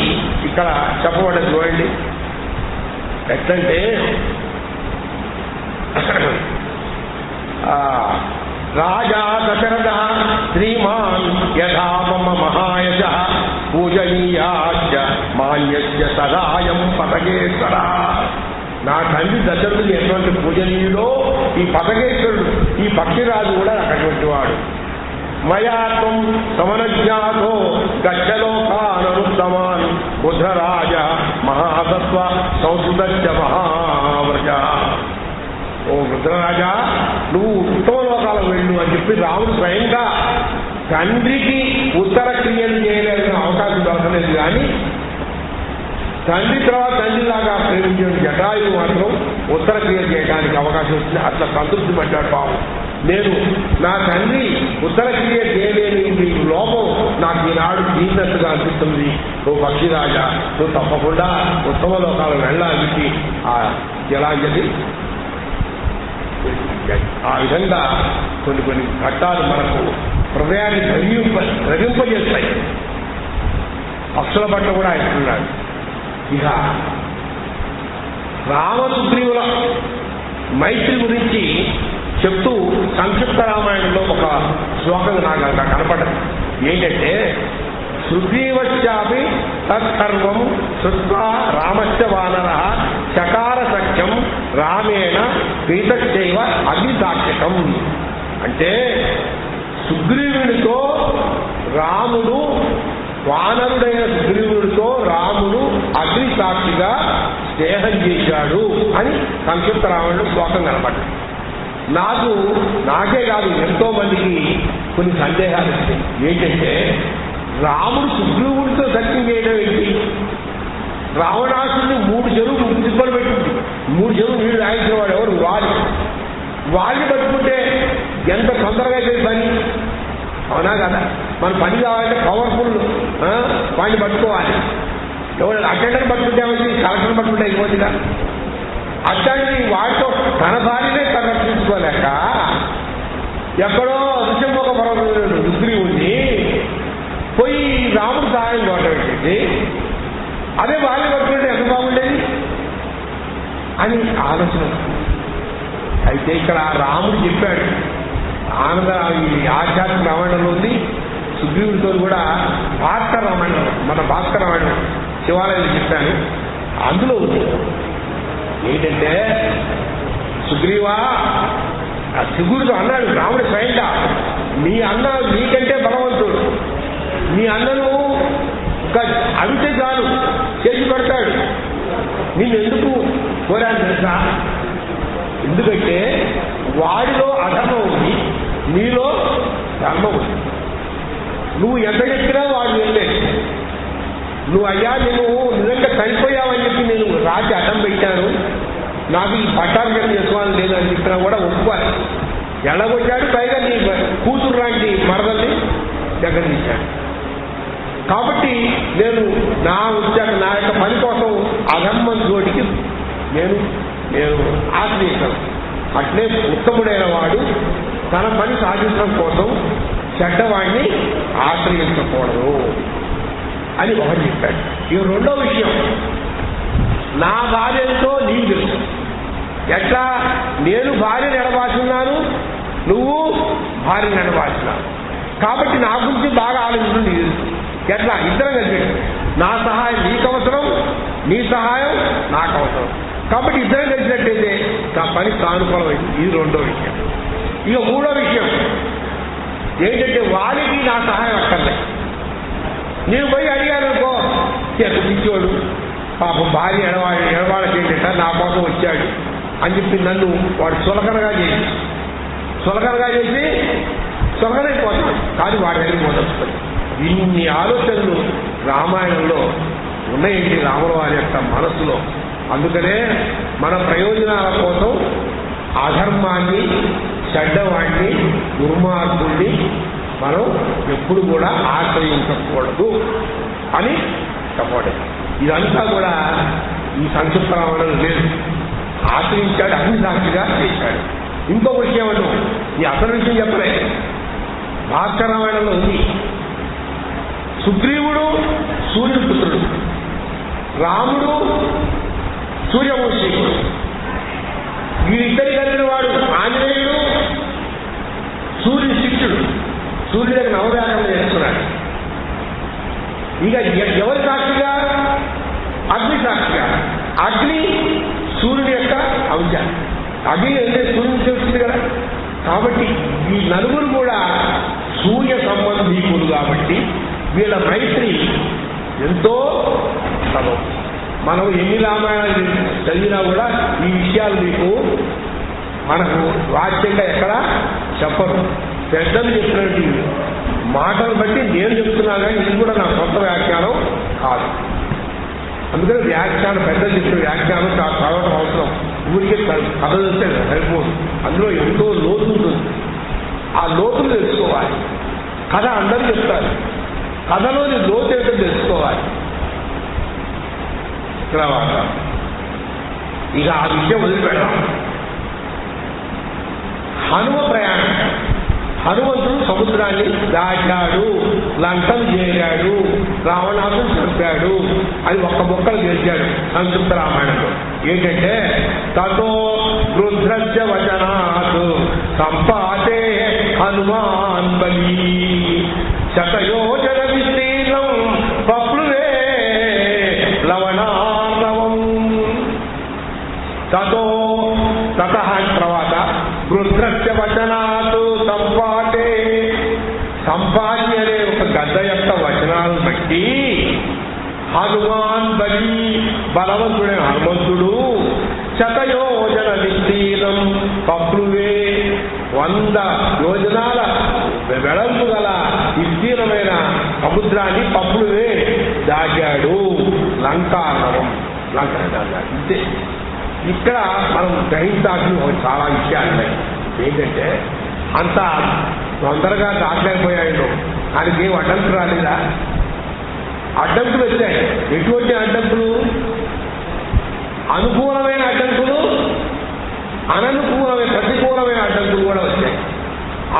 [SPEAKER 1] ఇక్కడ చెప్పబడ్డది చూడండి. ఎట్లంటే రాజా దశరథ శ్రీమాన్ యథా మమ మహాయశ పూజనీయాచ మాన్యస్య సదాయం పతగేశ్వర. నా తండ్రి దశరథుడు ఎటువంటి పూజనీయుడో ఈ పతగేశ్వరుడు, ఈ పక్షిరాజు కూడా అటువంటి వాడు. మయాత్వం సమనజ్ఞాతో గచ్చలోకానరుత్తమాన్ బుధరాజ మహాసత్వ సంస్కృత మహావ్రజ. ఓ రుద్రరాజా, నువ్వు ఉత్తమ లోకాలకు వెళ్ళు అని చెప్పి రాముడు స్వయంగా తండ్రికి ఉత్తర క్రియలు చేయలేని అవకాశం దొరకలేదు. కానీ తండ్రి తర్వాత తండ్రిలాగా ప్రేమించిన జటాయువు మాత్రం ఉత్తర క్రియ చేయడానికి అవకాశం వచ్చింది. అట్లా సంతృప్తి పడ్డాడు. పాపం, నేను నా తండ్రి ఉత్తర క్రియ చేయలేని లోపం నాకు ఈనాడు తీసినట్టుగా అనిపిస్తుంది. నువ్వు పక్షిరాజా, నువ్వు తప్పకుండా ఉత్తమ లోకాలకు వెళ్ళాలి ఎలా చెప్పి ఆ విధంగా కొన్ని ఘట్టాలు మనకు హృదయాన్ని ద్రవింపజేస్తాయి. పక్షుల పట్ల కూడా ఇస్తున్నాడు. ఇక రామసుగ్రీవుల మైత్రి గురించి చెప్తూ సంక్షిప్త రామాయణంలో ఒక శ్లోకం నాకు కనపడదు. ఏంటంటే సుగ్రీవశ్చాపి తత్సర్వం శృత్వా రామశ్చ వానర చకార సఖ్యం రామేణ పీతశ్చైవ అగ్నిసాక్షికం. అంటే సుగ్రీవునితో రాముడు, వానరుడైన సుగ్రీవుడితో రాముడు అగ్ని సాక్షిగా స్నేహం చేశాడు అని సంక్షిప్త రామాయణంలో శ్లోకం కనపడ్డది. నాకే కాదు ఎంతో మందికి కొన్ని సందేహాలు వచ్చాయి. ఏంటంటే రాముడు సుగ్రీవుడితో సత్యం చేయడం ఏంటి? రావణాసుడిని 3 చెరువులు తిప్పలు పెట్టింది. 3 చెరువులు నీళ్లు రాయించిన వాడు ఎవరు? వాళ్ళని పట్టుకుంటే ఎంత తొందరగా చేసే పని, అవునా కదా? మన పని కావాలంటే పవర్ఫుల్ వాడిని పట్టుకోవాలి. ఎవరు అటెండర్ పట్టుకుంటే ఏమైంది, కలెక్టర్ పట్టుకుంటే అయిపోతుందిగా. అట్లాంటి వాటితో తన భార్యనే తను రక్షించుకోలేక ఎక్కడో ఋషిముఖ పర్వతం సుగ్రీవుడిని పోయి రాముడు సహాయం కోటబెట్టేసి అదే భార్య పట్టుకుంటే ఎంత బాగుండేది అని ఆలోచన. అయితే ఇక్కడ రాముడు చెప్పాడు, ఆధ్యాత్మిక రామాయణంలో ఉంది, సుగ్రీవుడితో కూడా భాస్కర రామాయణం, మన భాస్కర రామాయణం శివాలయంలో చెప్పాను. అందులో ఉంది ఏంటంటే, సుగ్రీవా ఆ శివుడితో అన్నాడు రాముడు స్వయంగా, నీ అన్న నీకంటే బలవంతుడు, నీ అన్నను ఒక అవితే చాలు చేసి పెడతాడు, నిన్ను ఎందుకు కోరాను తెలుసా? ఎందుకంటే వాడిలో అధర్మం ఉంది, నీలో ధర్మం ఉంది. నువ్వు ఎంత చెప్పినా వాడు వెళ్ళలేదు. నువ్వు అయ్యా నేను నిజంగా చనిపోయావని చెప్పి నేను రాజు అడ్డం పెట్టాను, నాకు ఈ పట్టాభిషేకం చేసుకోవాలని లేదు అని చెప్పినా కూడా ఒప్పుకోవాలి. ఎలాగొచ్చాడు, పైగా నీ కూతురు లాంటి మరదల్ని దగ్గర తీశాడు. కాబట్టి నేను నా యొక్క పని కోసం అధర్మం చోటికి నేను ఆశ్రయించాను. అట్లే ఉత్తముడైన వాడు తన పని సాధించడం కోసం చెడ్డవాడిని ఆశ్రయించకూడదు అని ఒకటి చెప్పాడు. ఇక రెండో విషయం, నా భార్యతో నీకు తెలుసు. ఎట్లా? నేను భార్యను ఎడబాచున్నాను, నువ్వు భార్యను ఎడబాచున్నావు. కాబట్టి నా గురించి బాగా ఆలోచించడం నీకు తెలుసు. ఎట్లా? ఇద్దరం కలిసి నా సహాయం నీకు అవసరం, నీ సహాయం నాకు అవసరం. కాబట్టి ఇద్దరం కలిసినట్టయితే నా పని సానుకూలమైంది. ఇది రెండో విషయం. ఇక మూడో విషయం ఏంటంటే, వారికి నా సహాయం అక్కర్లేదు. నేను పోయి అడిగాను అనుకో, ఎంత పిచ్చోడు పాపం భార్య ఎడవాళ్ళకి ఏంటంటే నా కోసం వచ్చాడు అని చెప్పి నన్ను వాడు చులకనగా చేసి చులకనైపోతాడు. కానీ వాడి దగ్గర పోతుంది. ఇన్ని ఆలోచనలు రామాయణంలో ఉన్నాయండి రాముల వారి యొక్క మనస్సులో. అందుకనే మన ప్రయోజనాల కోసం అధర్మాన్ని, చెడ్డవాడిని, దుర్మార్గుల్ని మనం ఎప్పుడు కూడా ఆశ్రయించకూడదు అని చెప్పడం. ఇదంతా కూడా ఈ సంక్షిప్త రామాయణంలో లేదు. ఆశ్రయించాడు, అగ్ని సాక్షిగా చేశాడు. ఇంకో విషయం అను, ఈ అసలు విషయం చెప్పలే, భాస్కర రామాయణంలో ఉంది. సుగ్రీవుడు సూర్యుడు పుత్రుడు, రాముడు సూర్యవంశీకుడు. వీరిద్దరి కలిగిన వాడు ఆంజనేయుడు సూర్యుని శిష్యుడు. సూర్యుడి దగ్గర నవవ్యాకరణ చేస్తున్నాడు. ఇక ఎవరి సాక్షిగా? అగ్ని సాక్షిగా. అగ్ని సూర్యుడి యొక్క అంశ. అగ్ని అంటే సూర్యుని తెలుస్తుంది కదా. కాబట్టి ఈ నలుగురు కూడా సూర్య సంబంధీకులు. కాబట్టి వీళ్ళ మైత్రి ఎంతో సమం. మనం ఎన్ని రామాయణాలు చదివినా కూడా ఈ విషయాలు మీకు మనకు వాచ్యంగా ఎక్కడ చెప్పరు. పెద్దలు చెప్పినట్టు మాటలు బట్టి నేను చెప్తున్నా కానీ ఇది కూడా నా సొంత వ్యాఖ్యానం కాదు. అందుకని వ్యాఖ్యానం, పెద్దలు చెప్పిన వ్యాఖ్యానం చదవడం అవసరం. ఊరికే కథ చూస్తే సరిపోదు. అందులో ఎంతో లోతు ఉంటుంది. ఆ లోతులు తెలుసుకోవాలి. కథ అందరూ చెప్తారు, కథలోని లోతు ఏంటో తెలుసుకోవాలి. తర్వాత ఇక ఆ విషయం వదిలిపెడదాం. హనుమ ప్రయాణం. హనుమంతుడు సముద్రాన్ని దాటాడు, లంకను చేరాడు, రావణాసుని చంపాడు అని ఒక్క మొక్కలు చేశాడు సంక్షిప్త రామాయణంలో. ఏంటంటే, తతో రుద్రస్య వచనాత్ సంపాతే హనుమాన్ బలి శతయోజన విస్తీర్ణం బప్లువే లవణార్ణవం. తతః తర్వాత రుద్రస్య వచనాత్ సంపాతే, సంపాతి అనే ఒక గద్ద యొక్క వచనాలను బట్టి హనుమాన్ బలి బలవంతుడైన హనుమంతుడు శతయోజన విస్తీర్ణం బప్లువే 100 యోజనాల వెడల్పు గల విస్తీర్ణమైన సముద్రాన్ని పప్పులువే దాటాడు. లంకానవం, లంక ఇంతే. ఇక్కడ మనం గ్రహించాల్సిన చాలా విషయాలు ఉన్నాయి. ఏంటంటే, అంత తొందరగా దాటలేకపోయాడు. ఆయనకి ఏం అడ్డంకులు రాలేదా? అడ్డంకులు వచ్చాయి. ఎటువంటి అడ్డంకులు? అనుకూలమైన అడ్డంకులు, అననుకూలమైన ప్రతికూలమైన అడ్డంకులు కూడా వచ్చాయి.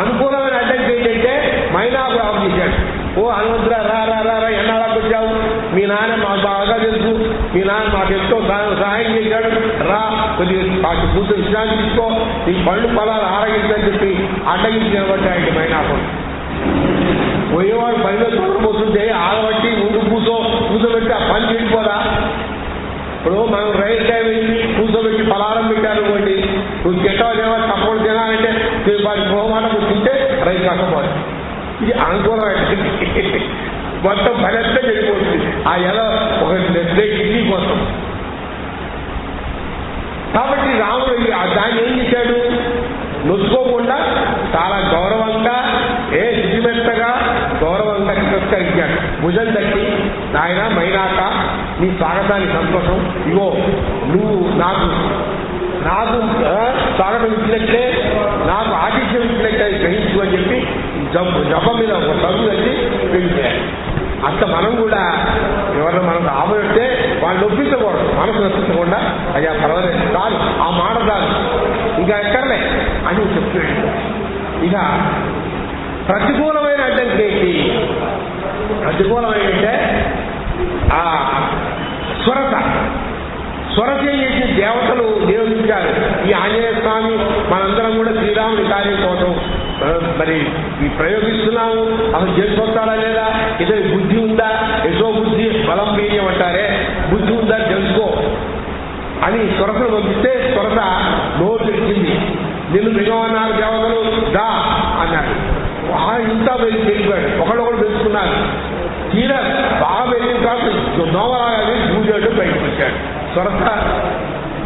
[SPEAKER 1] అనుకూలమైన అడ్డంకి ఏంటంటే మైనాకు ఆఫ్ చేశాడు. ఓ హనుమంతుడా, రా రా రా రా ఎన్నాళ్ళకు వచ్చావు, మీ నాన్న మాకు బాగా తెలుసు, మీ నాన్న మాకు ఎంతో సహాయం చేశాడు, రా కొద్దిగా మాకు కూతురు విశ్రాంతి తీసుకో, నీ పళ్ళు పొలాలు ఆరగించని చెప్పి అడ్డగించి నిలబడ్డాడు మైనాకు. పోయేవాడు మీద దూరపోతుంటే ఆగబట్టి ముందు కూర్చోబెట్టి ఆ పని చెడిపోదా? ఇప్పుడు మనం రైలు టైం అయింది కూర్చోబెట్టి పలారం పెట్టారనుకోండి, నువ్వు తిట్టవలేవా తప్పకుండా తినాలంటే వాటి పోమాట తింటే రైలు కాకపోదు. ఇది అనుకూలమైనటువంటి మొత్తం బలంతా చెడిపోతుంది ఆ ఎలా ఒక ఇడ్లీ కోసం. కాబట్టి రాముడు దాన్ని ఏం చేశాడు? నొచ్చుకోకుండా చాలా గౌరవంగా శుచిమెత్తగా గౌరవంగా తిరస్కరించాడు. భుజం తట్టి, నాయన మైనాక నీ స్వాగతానికి సంతోషం, ఇగో నువ్వు నాకు స్వాగతం ఇచ్చినట్లే, నాకు ఆతిథ్యం ఇచ్చినట్లే గ్రహించు అని చెప్పి జబ్బ మీద ఒక తగ్గు వచ్చి వెళ్ళిపోయాడు. అంత మనం కూడా ఎవరైనా మనం రాబోతే వాళ్ళు నొప్పించకూడదు, మనసు నొప్పించకుండా అయ్యా పర్వాలేదు చాలు, ఆ మాట చాలు, ఇంకా ఎక్కర్లే అని చెప్తున్నాడు. ఇక ప్రతికూలమైన అడ్డంకి ఏంటి? ప్రతికూలమైనంటే ఆ స్వరత ఏం చేసిన దేవతలు నియోగించారు. ఈ ఆంజనేయ స్వామి మనందరం కూడా శ్రీరాముని కార్యం కోసం మరి ప్రయోగిస్తున్నాము, అసలు చేసుకొస్తారా లేదా, ఇదే బుద్ధి ఉందా, యశో బుద్ధి బలం వీర్యం అంటారే, బుద్ధి ఉందా తెలుసుకో అని స్వరతను పంపిస్తే స్వరత నోరు తెచ్చింది. నిన్ను మిగమన్నారు దేవతలు దా అన్నాడు. ఇంత వెళ్ళిపోయాడు, ఒకళ్ళొకళ్ళు తెలుసుకున్నారు. తీరా బాగా వెళ్ళిన కాదు నోవలాగా దూజాడు, బయటకు వచ్చాడు. స్వరత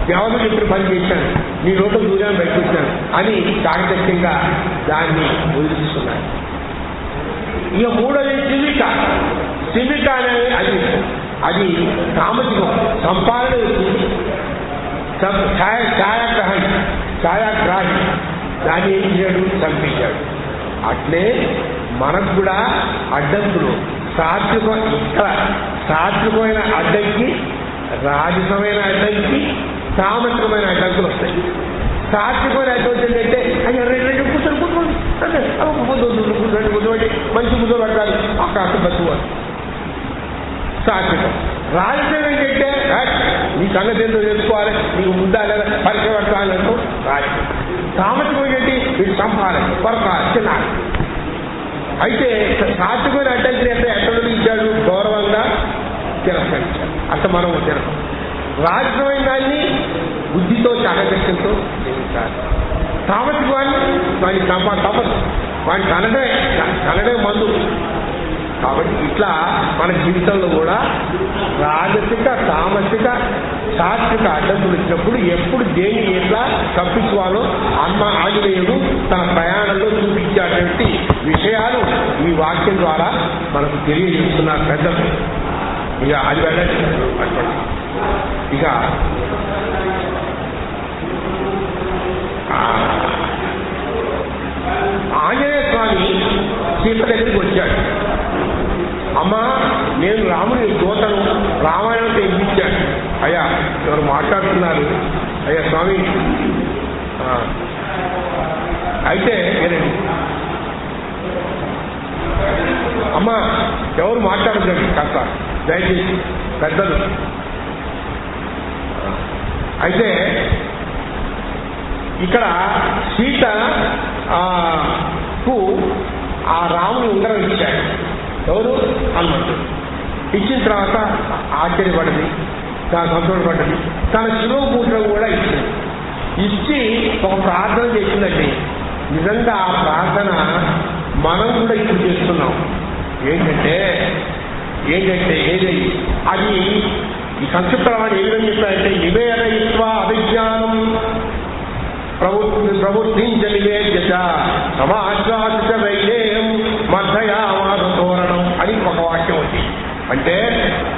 [SPEAKER 1] దేవత చెప్పిన పని చేశాను, నీ నోట దూరాన్ని బయటకు వచ్చాను అని చాకచక్యంగా దాన్ని వదిలిస్తున్నాడు. ఇక మూడోది శివిక అనేది అది సామాజికం, సంపాదన వచ్చింది, ఛాయాగ్రాహి దాన్ని ఏం చేయడు, చంపించాడు. అట్లే మనకు కూడా అడ్డంకులు సాత్వికమైన అడ్డంకి, రాజసమైన అడ్డంకి, సామత్రికమైన అడ్డంకులు వస్తాయి. సాత్వికమైన అడ్డంకి ఏంటంటే అయ్యా రెండు కూర్చోండి కూర్చోండి మంచి ముద్దు పడతారు కాస్త బతువారు సాత్వికం. రాజసం ఏంటంటే నీ సంగతి ఏంటో తెలుసుకోవాలి, నీకు ముద్దా లేదా పరీక్ష పడతానంటూ రాజసం. సామత్రికం ఏంటి? వీడు చంపాలి, కొరకాలి, తినాలి. అయితే సాత్వికమైన అడ్డంకిని ఎక్కడ ఇచ్చాడు? గౌరవంగా తిరస్కరించాడు. అంత మనం తిరగం. రాజకీయమైన దాన్ని బుద్ధితో చాకచక్యంతో జయించాలి. సామర్థ్యాన్ని వాడిని తపస్సు, వాడిని కనడే మందు. కాబట్టి ఇట్లా మన జీవితంలో కూడా రాజసిక, తామసిక, సాత్విక అడ్డంకులు వచ్చినప్పుడు ఎప్పుడు దేన్ని ఎట్లా తప్పించుకోవాలో ఆంజనేయుడు తన ప్రయాణంలో చూపించేటువంటి విషయాలు ఈ వాక్యం ద్వారా మనకు తెలియజేస్తున్నారు పెద్దలు. ఇక అది వెళ్ళండి. ఇక ఆంజనేయ స్వామి సీత దగ్గరికి వచ్చాడు. అమ్మా నేను రాముని దూతను, రామాయణంతో ఇచ్చాడు. అయ్యా ఎవరు మాట్లాడుతున్నారు? అయ్యా స్వామి అయితే అమ్మా ఎవరు మాట్లాడదండి కాస్త దయచేసి పెద్దలు. అయితే ఇక్కడ సీతకు ఆ రాముని ఉంగరం ఇచ్చాడు. ఎవరు? హనుమంతుడు. ఇచ్చిన తర్వాత ఆశ్చర్యపడింది, చాలా సంతోషపడ్డది. తన శిరోపూజను కూడా ఇచ్చింది. ఇచ్చి ఒక ప్రార్థన చేసిందండి. నిజంగా ఆ ప్రార్థన మనం కూడా ఇప్పుడు చేస్తున్నాం. ఏంటంటే ఏది అది ఈ సంక్షిప్తవాడు ఏ విధంగా చెప్పారంటే నివేదయిత్వా అభిజ్ఞానం ప్రవృత్తించ నివేద్యత సమాశ్వాసిత వైదేహం మధ్యయామాస తోరణం అని ఒక వాక్యం ఉంది. అంటే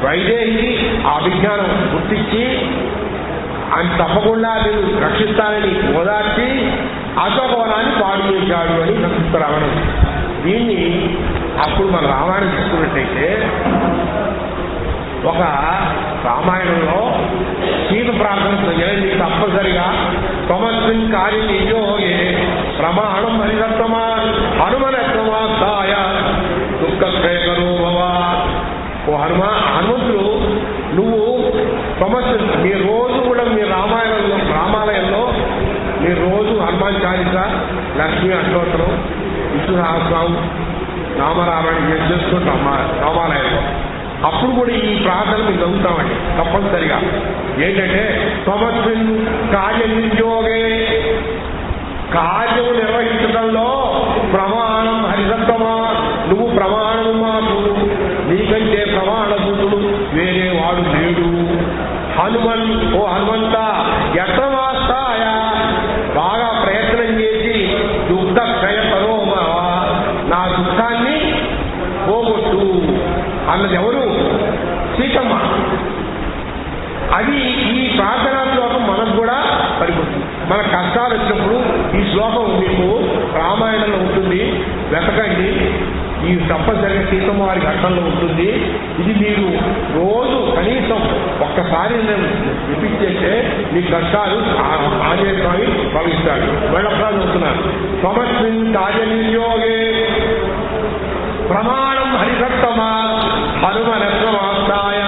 [SPEAKER 1] వైదేహి ఆ అభిజ్ఞానం గుర్తించి ఆయన తప్పకుండా నేను రక్షిస్తానని ఓదార్చి అశోకవనాన్ని పాడు చేశాడు అని సంక్షిప్త రావణం. దీన్ని అప్పుడు మన రామాయణం తీసుకున్నట్టయితే ఒక రామాయణంలో సీత ప్రార్థన జనండి తప్పనిసరిగా సమస్మిన్ కార్యయోగే ప్రమాణం హరిరత్వమా హనుమనత్వమాయ దుఃఖక్షయకరో భవా. ఓ హనుమంతుడు నువ్వు సమస్య మీ రోజు కూడా మీ రామాలయంలో మీరు రోజు హనుమాన్ చాలీస, లక్ష్మీ అష్టోత్తరం, విష్ణు సహస్రం, రామరామాయణ చేసుకుంటాం మా రామాలయంలో. అప్పుడు కూడా ఈ ప్రార్థన మేము చదువుతామండి తప్పనిసరిగా. ఏంటంటే సమస్యన్ కార్యనిర్యోగే, కార్యము నిర్వహించడంలో ప్రమాణం హరిసత్తమా, నువ్వు ప్రమాణము మాకు, నీకంటే ప్రమాణభూతుడు వేరే వాడు లేడు. హనుమన్, ఓ హనుమంత యత్నమాస్తాయ, బాగా ప్రయత్నం చేసి దుఃఖ క్షయపరోమ, నా దుఃఖాన్ని పోగొట్టు అన్నది ఎవరు? సీతమ్మ. అది ఈ ప్రార్థనా శ్లోకం మనకు కూడా పనికొస్తుంది. మన కష్టాలు వచ్చినప్పుడు ఈ శ్లోకం మీకు రామాయణంలో ఉంటుంది, వెతకండి. ఈ తప్పనిసరిగా సీతమ్మ వారి ఘట్టంలో ఉంటుంది. ఇది మీరు రోజు కనీసం ఒక్కసారి రిపీట్ చేస్తే మీ కష్టాలు ఆంజనేయ స్వామి భావిస్తాడు. వెళ్ళప్రాలు చెప్తున్నారు. సమస్మిన్ కార్యనిర్యోగే ప్రమాణం హరిసత్తమా హనుమనత్వమాస్తాయ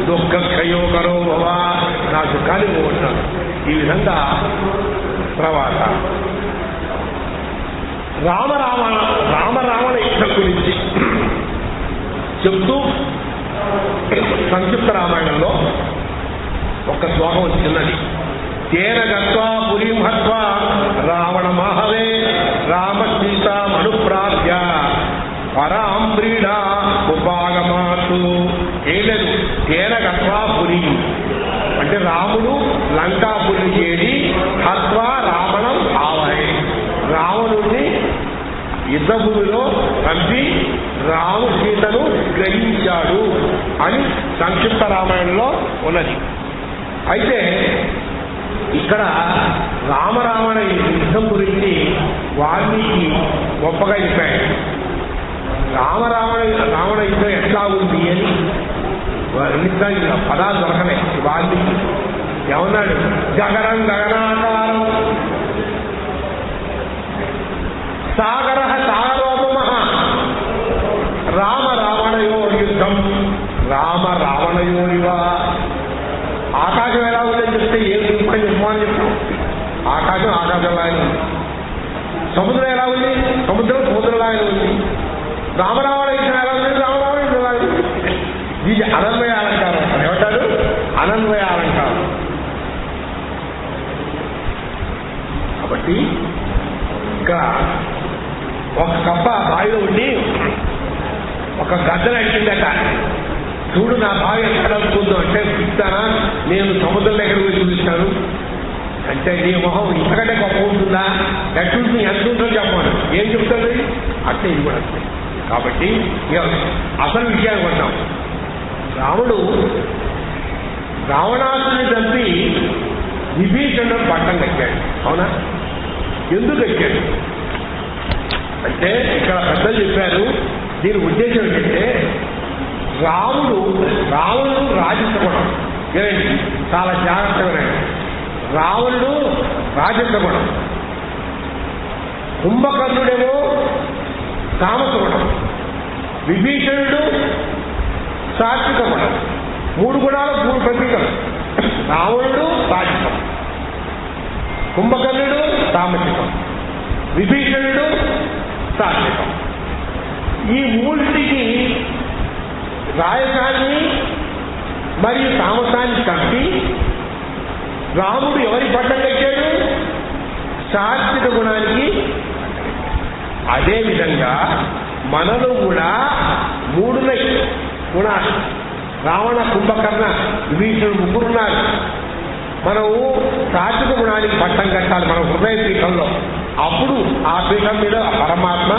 [SPEAKER 1] దుఃఖక్షయో కరో భవ, నా దుఃఖాన్ని పోగొట్టాను. ఈ విధంగా తర్వాత రామరావణ యుద్ధం గురించి చెప్తూ సంక్షిప్త రామాయణంలో ఒక శ్లోకం వచ్చిందని, తేన గత్వా పురీం హత్వా రావణ మహవే రామ సీతామనుప్రాప్య పరాం ప్రీడా ఉపాగమాతు. ఏం లేదు, తేన గత్వా పురి అంటే రాముడు లంకాపురి చేరి హత్వా రావణం ఆవహే, రావణుడిని యుద్ధభూమిలో పంపి రాము సీతను గ్రహించాడు అని సంక్షిప్త రామాయణంలో ఉన్నది. అయితే ఇక్కడ రామరావణ యుద్ధం గురించి వాల్మీకి గొప్పగా చెప్పాడు. రావణ యుద్ధం ఎట్లా ఉంది అని వర్ణించడానికి పదాలు దొరకలే. వాల్మీకి ఏమన్నాడు? గగనం గగనాకారం సాగర సాగరోపమ రామ రావణయో యుద్ధం రామ రావణయోరివా. ఆకాశం ఎలా ఉందని చెప్తే ఏం చూసుకొని చెప్పమని చెప్తాం. ఆకాశం ఆకాశంలాగా ఉంది. సముద్రం ఎలా ఉంది? సముద్రంలాగా ఉంది. రామరావణ యుద్ధం ఎలా ఉంది? రామరావణ యుద్ధం ఎలా ఉంది. ఇది అనన్వయ అలంకారం. ఏమంటారు? అనన్వయ అలంకారం. కాబట్టి ఇక్కడ ఒక కప్ప బావిలో ఉండి ఒక గద్దను అడిగిందట, చూడు నా బావి ఎక్కడ అవుతుందో అంటే, పిస్తానా నేను సముద్రం దగ్గర పోయి చూపిస్తాను అంటే, నీ మొహం ఇంతకంటే గొప్ప ఉంటుందా, ఎట్లుంటుంది ఎంత ఉంటుందో చెప్పాను. ఏం చెప్తుంది? అంటే ఇది కూడా అంతే. కాబట్టి అసలు విషయాన్ని కొట్టాం. రాముడు రావణాసుని చంపి విభీషణుడు పట్టం కట్టాడు. అవునా? ఎందుకు కట్టాడు అంటే ఇక్కడ పెద్దలు చెప్పారు. దీని ఉద్దేశం ఏంటంటే, రావణుడు రాజసగుణం ఏమిటి? చాలా జాగ్రత్తగా. రావణుడు రాజసగుణం, కుంభకర్ణుడేమో తామసగుణం, విభీషణుడు సాత్విక గుణం. 3 గుణాలు 3 ప్రతీకలు. రావణుడు రాజసం, కుంభకర్ణుడు తామసికం, విభీషణుడు సాత్వికం. ఈ మూడింటికి రాయసాన్ని మరియు తామసాన్ని కలిపి రాముడు ఎవరి పట్టం కట్టాడు? సాత్విక గుణానికి. అదేవిధంగా మనలో కూడా 3 గుణాలు, రావణ కుంభకర్ణ విభీషణుడు 3 ఉన్నారు. మనము సాత్విక గుణానికి పట్టం కట్టాలి మన హృదయ పీఠంలో. అప్పుడు ఆ పీఠం మీద పరమాత్మ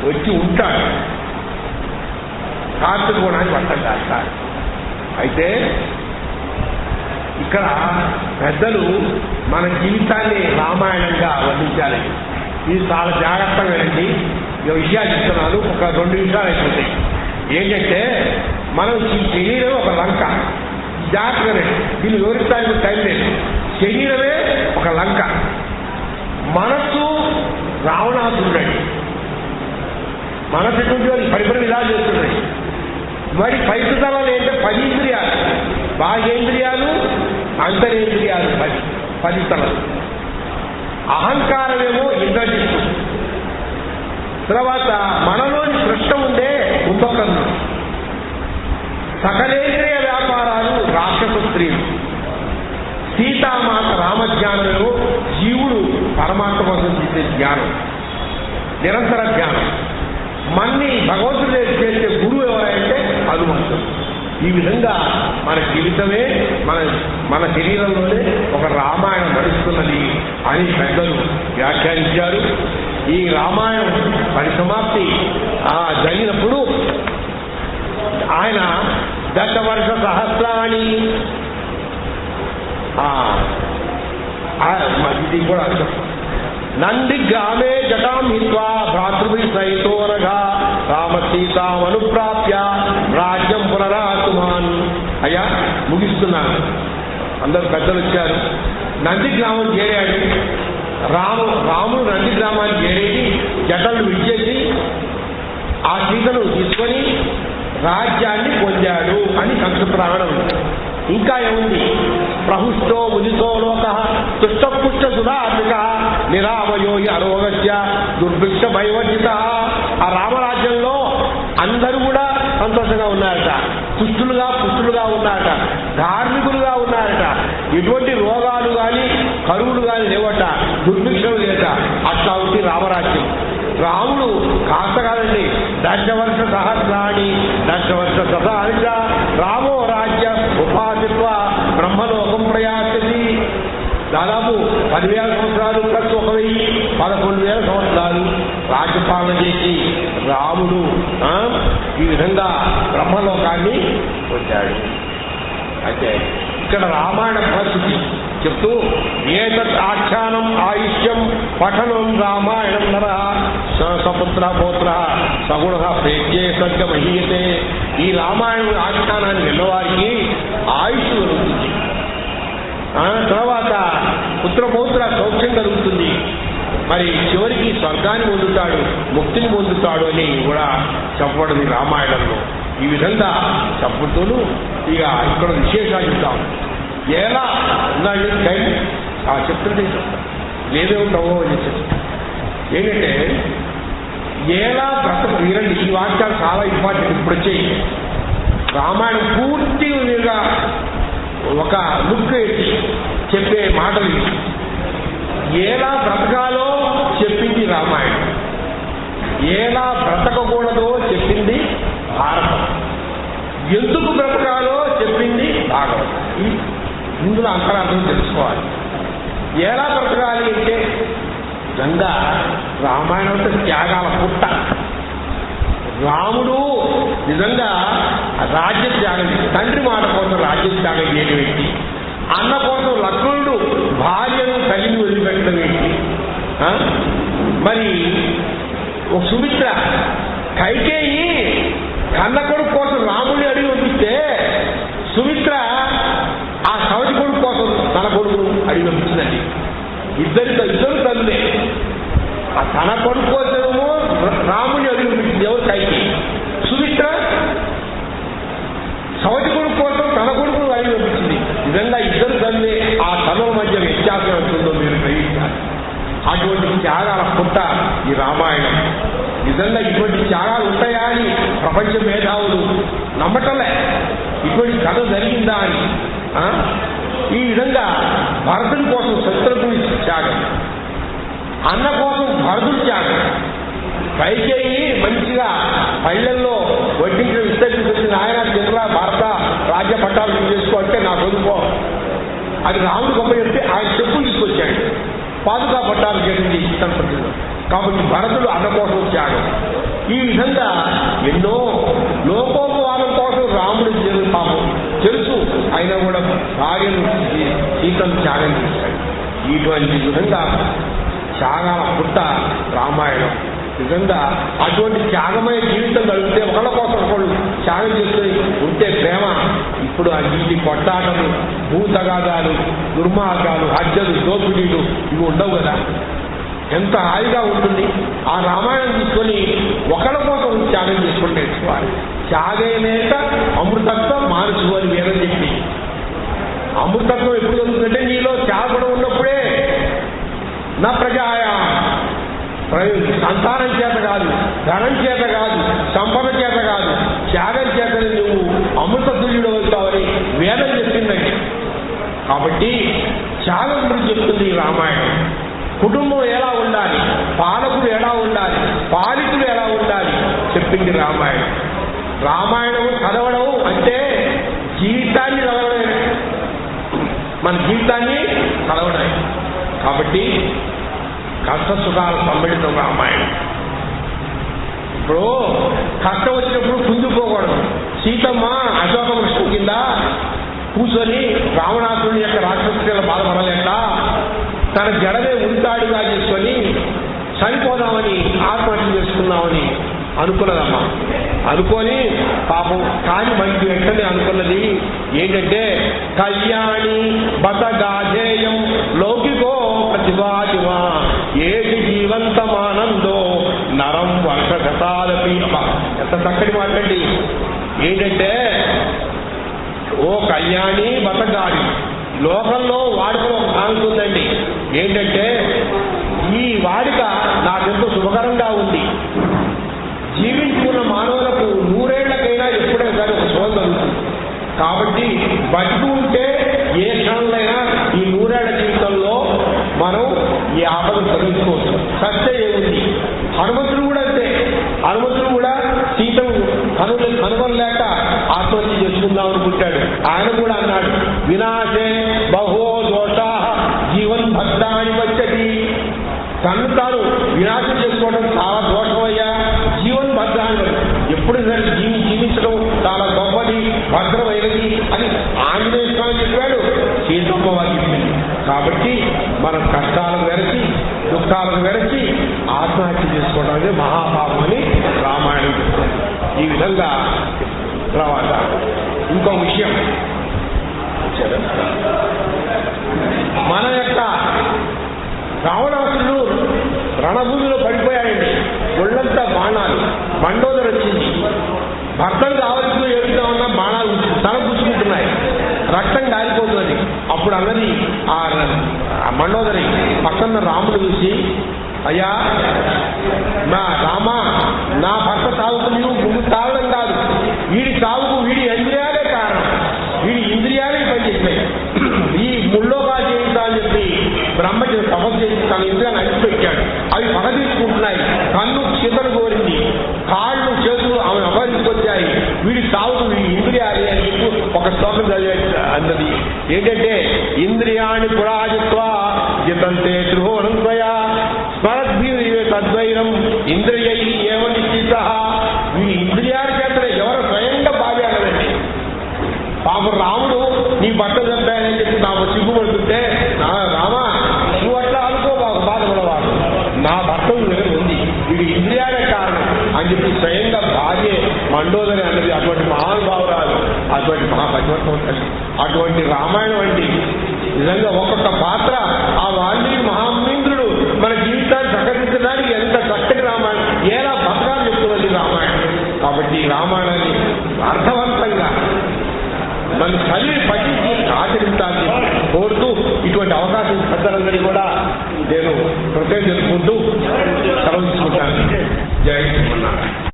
[SPEAKER 1] వచ్చి ఉంటాడు. సాత్విక గుణానికి పట్టం కట్టాలి. అయితే ఇక్కడ పెద్దలు మన జీవితాన్ని రామాయణంగా వర్ణించాలి. ఇది చాలా జాగ్రత్తగా వినండి. ఈ విషయాలు చెప్తున్నాను. ఒక 2 నిమిషాలు అయిపోతాయి. ఏంటంటే, మనం ఈ శరీరం ఒక లంక. జాగ్రత్తగా దీన్ని వివరించడానికి టైం లేదు. శరీరమే ఒక లంక, మనస్సు రావణాసురుడండి. మనసు ఎటువంటి వాళ్ళు పరిపరి ఇలా చేస్తున్నాయి. మరి పైతలాలు ఏంటంటే 10 ఇంద్రియాలు, బాహ్యేంద్రియాలు, అంతరేంద్రియాలు 10 తలలు. అహంకారమేమో ఇంద్రజిత్తు, తర్వాత మనలోని సృష్ట ఉండే కుంభకర్ణుడు, సకలేంద్రియ వ్యాపారాలు రాక్షస స్త్రీలు, సీతామాత రామజ్ఞానంలో జీవుడు పరమాత్మ కోసం చేసే జ్ఞానం, నిరంతర జ్ఞానం. మన్ని భగవంతుడు చేసే గురువు ఎవరంటే హనుమంతుడు. ఈ విధంగా మన జీవితమే మన శరీరంలోనే ఒక రామాయణం నడుస్తున్నది అని పెద్దలు వ్యాఖ్యానించారు. ఈ రామాయణం పరిసమాప్తి జరిగినప్పుడు ఆయన దశవర్ష సహస్రాణి ఇది కూడా నంది గ్రామే జటాం హిత్వా భ్రాతృభి సహితోనగా రామ సీతామనుప్రాప్య రాజ్యం పునరాకుమాన్. అయ్యా ముగిస్తున్నాను, అందరు పెద్దలు వచ్చారు. నంది గ్రామం చేరాడు. రాముడు నంది గ్రామాన్ని చేరేది జటలు విడిచేసి ఆ సీతను తీసుకొని రాజ్యాన్ని పొందాడు అని సంస్కృతరావడం. ఇంకా ఏముంది? ప్రహుష్టో ముదితో లోక తుష్టపుష్ట సుధాత్మిక నిరామయో అరోగస్య దుర్భిక్ష భయవర్జిత. ఆ రామరాజ్యంలో అందరూ కూడా సంతోషంగా ఉన్నారట, పుష్టులుగా ఉన్నారట, ధార్మికులుగా ఉన్నారట, ఎటువంటి రోగాలు కానీ కరువులు కానీ లేవట, దుర్భిక్షం లేట. అట్లా ఉంది రామరాజ్యం. రాముడు కాస్త కాదండి, దశవర్ష సహస్రాణి దశవర్ష శతానిచ రామో రాజ్య ఉపాసిత్వ బ్రహ్మలోకం ప్రయాసతి. దాదాపు 10,000 సంవత్సరాలు ప్లస్ 1,000 11,000 సంవత్సరాలు రాజ్యపాలన చేసి రాముడు ఈ విధంగా బ్రహ్మలోకాన్ని వచ్చాడు. అయితే ఇక్కడ రామాయణ పరిస్థితి చెప్తూ ఏతత్ ఆఖ్యానం ఆయుష్యం పఠనం రామాయణం నర సపుత్ర పౌత్ర సగుణ ప్రేజ్యే సత్య మహీయతే. ఈ రామాయణ ఆఖ్యానాన్ని విన్నవారికి ఆయుష్ కలుగుతుంది, తర్వాత పుత్రపౌత్ర సౌఖ్యం కలుగుతుంది, మరి చివరికి స్వర్గాన్ని పొందుతాడు, ముక్తిని పొందుతాడు అని కూడా చెప్పబడింది రామాయణంలో. ఈ విధంగా చెప్పుతూను ఇక ఇక్కడ విశేషాలు చెప్తాం. ఎలా ఉందండి టైం చెప్తుంటే లేదే ఉంటావో అని చెప్తాం. ఏంటంటే ఎలా బ్రతక వినండి, ఈ వాక్యాలు చాలా ఇంపార్టెంట్. ఇప్పుడు వచ్చాయి రామాయణం పూర్తిగా ఒక లుక్ వేసి చెప్పే మాటలు. ఎలా బ్రతకాలో చెప్పింది రామాయణం, ఎలా బ్రతకకూడదో చెప్పింది భారతం, ఎందుకు బ్రతకాలో చెప్పింది భాగవతం. ఇందులో అంతరార్థం తెలుసుకోవాలి. ఎలా బ్రతకాలి అంటే నిజంగా రామాయణం అంటే త్యాగాల పుట్ట. రాముడు నిజంగా రాజ్య త్యాగం, తండ్రి మాట కోసం రాజ్య త్యాగం చేయడం ఏంటి, అన్న కోసం లక్ష్మణుడు భార్యను తల్లిని వదిలిపెట్టడం ఏంటి, మరి ఒక సుమిత్ర కైకేయి కన్న కొడుకు కోసం రాముడిని అడిగి పంపిస్తే సుమిత్ర ఆ సవతి కొడుకు కోసం తన కొడుకును అడిగి పంపించిందండి. ఇద్దరు తల్లులే. ఆ తన కొడుకు కోసమేమో రాముడిని అడిగి పంపించింది ఎవరు? కైకేయి. సుమిత్ర సవతి కొడుకు కోసం తన కొడుకును అడిగి పంపించింది. నిజంగా ఇద్దరు తల్లులే. ఆ తల్లుల మధ్య వ్యత్యాసం ఉంటుందో మీరు గ్రహించాలి. అటువంటి త్యాగాల పుట్ట ఈ రామాయణం. నిజంగా ఇటువంటి త్యాగాలు ఉంటాయా అని ప్రపంచ మేధావులు నమ్మటంలే. ఇటువంటి కథ జరిగిందా అని. ఈ విధంగా భరతుడి కోసం శత్రుఘ్నుడి త్యాగం, అన్న కోసం భరతుడి త్యాగం. కైకేయి మంచిగా పల్లెల్లో వడ్డించిన విస్తరించిన ఆయన చంద్ర భారత రాజ్య పట్టాలు చేసుకోవాలంటే నాకు వదుకో అది రాముడు గొప్ప చెప్తే ఆయన చెప్పులు తీసుకొచ్చాడు, పాదుకా పట్టాలు చేసింది ఇతర ప్రజలు. కాబట్టి భరతుడు అన్న కోసం త్యాగం. ఈ విధంగా ఎన్నో లోకోపవాదం కోసం రాముడు పాపం తెలుసు, అయినా కూడా భార్యను సీతను త్యాగం చేశాడు. ఇటువంటి విధంగా త్యాగాల పుట్ట రామాయణం. నిజంగా అటువంటి త్యాగమయ జీవితం కలిగితే ఒకళ్ళ కోసం ఒకళ్ళు త్యాగం చేసుకుని ఉంటే ప్రేమ. ఇప్పుడు ఆ వీటి కొట్టాటలు, భూతగాదాలు, దుర్మార్గాలు, హత్యలు, దోపిడీలు ఇవి ఉండవు కదా. ఎంత హాయిగా ఉంటుంది. ఆ రామాయణం తీసుకొని ఒకళ్ళ కోసం త్యాగం చేసుకుని నేర్చుకోవాలి. త్యాగేనేక అమృతత్వం మానసు అని వేరే చెప్పి, అమృతత్వం ఎప్పుడు జరుగుతుందంటే నీలో త్యాగం ఉన్నప్పుడే. నా ప్రజాయ సంతానం చేత కాదు, ధనం చేత కాదు, సంపద చేత కాదు, త్యాగం చేతని నువ్వు అమృతతుల్యుడు అవుతావని వేదం చెప్పిందండి. కాబట్టి త్యాగం గురించి చెప్తుంది ఈ రామాయణం. కుటుంబం ఎలా ఉండాలి, పాలకుడు ఎలా ఉండాలి, పాలికుడు ఎలా ఉండాలి చెప్పింది రామాయణం. రామాయణం చదవడం అంటే జీవితాన్ని చదవడమే, మన జీవితాన్ని చదవడమే. కాబట్టి కష్ట సుఖాల సమ్మిళితం రామాయణం. ఇప్పుడు కష్టం వచ్చినప్పుడు కుంగిపోకూడదు. సీతమ్మ అశోక వృక్షం కింద కూర్చొని రావణాసురుని యొక్క రాక్షసుల బాధపడలేక తన జడమే ఉరితాడుగా చేసుకొని చనిపోదామని ఆత్మహత్య చేసుకున్నామని అనుకున్నదమ్మా. అనుకొని పాపం కాని మంచి వెంటనే అనుకున్నది ఏంటంటే కళ్యాణి బతగాజేయం లౌకికో ప్రతిభాతిమా ఏది జీవంతమానందో నరం వర్షగతాలపి. ఎంత చక్కటి మాటండి. ఏంటంటే ఓ కళ్యాణి బతగాడి, లోకంలో వాడుకలో ఒక సామెత ఉందండి. ఏంటంటే ఈ వాడిక నాకెంతో శుభకరంగా ఉంది. జీవించుకున్న మానవులకు 100 ఏళ్లకైనా ఎప్పుడైనా సరే ఒక శోధ జరుగుతుంది. కాబట్టి బతికి ఉంటే ఏ క్షణంలోనైనా ఈ 100 ఏళ్ల జీవితంలో మనం ఈ ఆపదను తొలగించుకోవచ్చు. సత్య ఏముంది. హనుమంతుడు కూడా అంతే. హనుమంతుడు కూడా సీతను కనుగొనలేక ఆత్మహత్య చేసుకుందాం అనుకుంటాడు. ఆయన కూడా అన్నాడు వినాశే బహో దోషా జీవన్ భద్రాన్ని వచ్చది. తను తాను వినాశం చేసుకోవడం చాలా దోషమయ్యా, జీవన్ భద్రాన్ని ఎప్పుడు సరే జీవించడం చాలా గొప్పది, భద్రమైనది అని ఆంజనేయ స్వామి చెప్పాడు, సీతమ్మ వారు చెప్పింది. కాబట్టి మనం కష్టాలకు వెరచి దుఃఖాలకు వెరచి ఆత్మహత్య చేసుకోవడం అనేది మహాపాపం అని రామాయణం చెప్తుంది. ఈ విధంగా తర్వాత ఇంకో విషయం, మన యొక్క రావణాసురుడు రణభూమిలో పడిపోయాడండి. ఒళ్ళంతా బాణాలు, మండోదరి వచ్చింది. భర్తను కావలసిన ఏడుతామన్నా బాణాలు తల గుచ్చుకుంటున్నాయి, రక్తం గారిపోతున్నది. అప్పుడు అన్నది ఆ మండోదరి పక్కన రాముడు చూసి, అయ్యా నా రామా, నా భర్త సాగుకు నువ్వు ముందు తాగడం కాదు, వీడి సాగుకు వీడి ఇంద్రియాలే కారణం, వీడి ఇంద్రియాలే పనిచేసినాయి. ఈ ముల్లోగా చేయిస్తా అని చెప్పి బ్రహ్మకి తపస్సు చేసి తన ఇంద్రియాన్ని అడిచిపెట్టాడు. అవి పగ తీసుకుంటున్నాయి. కన్ను చేతలు కోరింది, కాళ్ళు చేతులు ఆమె అపహరించుకొచ్చాయి. వీడి సాగుకు వీడి ఇంద్రియాలి అని చెప్పి ఒక శ్లోకం చదివే అన్నది. ఏంటంటే ఇంద్రియాణి పురాజిత్వా జితంతే త్రిభువనంత్వయా స్మరద్భి తద్వైరం ఇంద్రియై ఏవ నిశ్చిత. వీడి ఇంద్రియాల చేతనే ఎవరు స్వయంగా బావి అన్నదండి. పాపం రాముడు నీ బట్టలు చంపాయని చెప్పి నాకు సిగ్గుపడుతుంటే, రామా నువ్వు అట్లా అనుకో, మాకు బాధపడవాడు, నా భర్త దగ్గర ఉంది, వీడి ఇంద్రియాలే కారణం అని చెప్పి స్వయంగా భార్య మండోదరి అన్నది. అటువంటి మహానుభావురాలు, అటువంటి మహాపతివర్తం ఉంటుంది. అటువంటి రామాయణం అండి. నిజంగా ఒక్కొక్క పాత్ర ఆ వాల్మీకి మహామీంద్రుడు మన జీవితాన్ని ప్రకటించడానికి ఎంత చక్కటి రామాయణం, ఎలా భద్రాలు చెప్తున్నది రామాయణం. కాబట్టి ఈ రామాయణాన్ని అర్థవంతంగా నన్ను చదివి పఠించి ఆచరించాలని కోరుతూ ఇటువంటి అవకాశం పెద్దలందరినీ కూడా నేను కృతజ్ఞతలు తెలుపుకుంటూ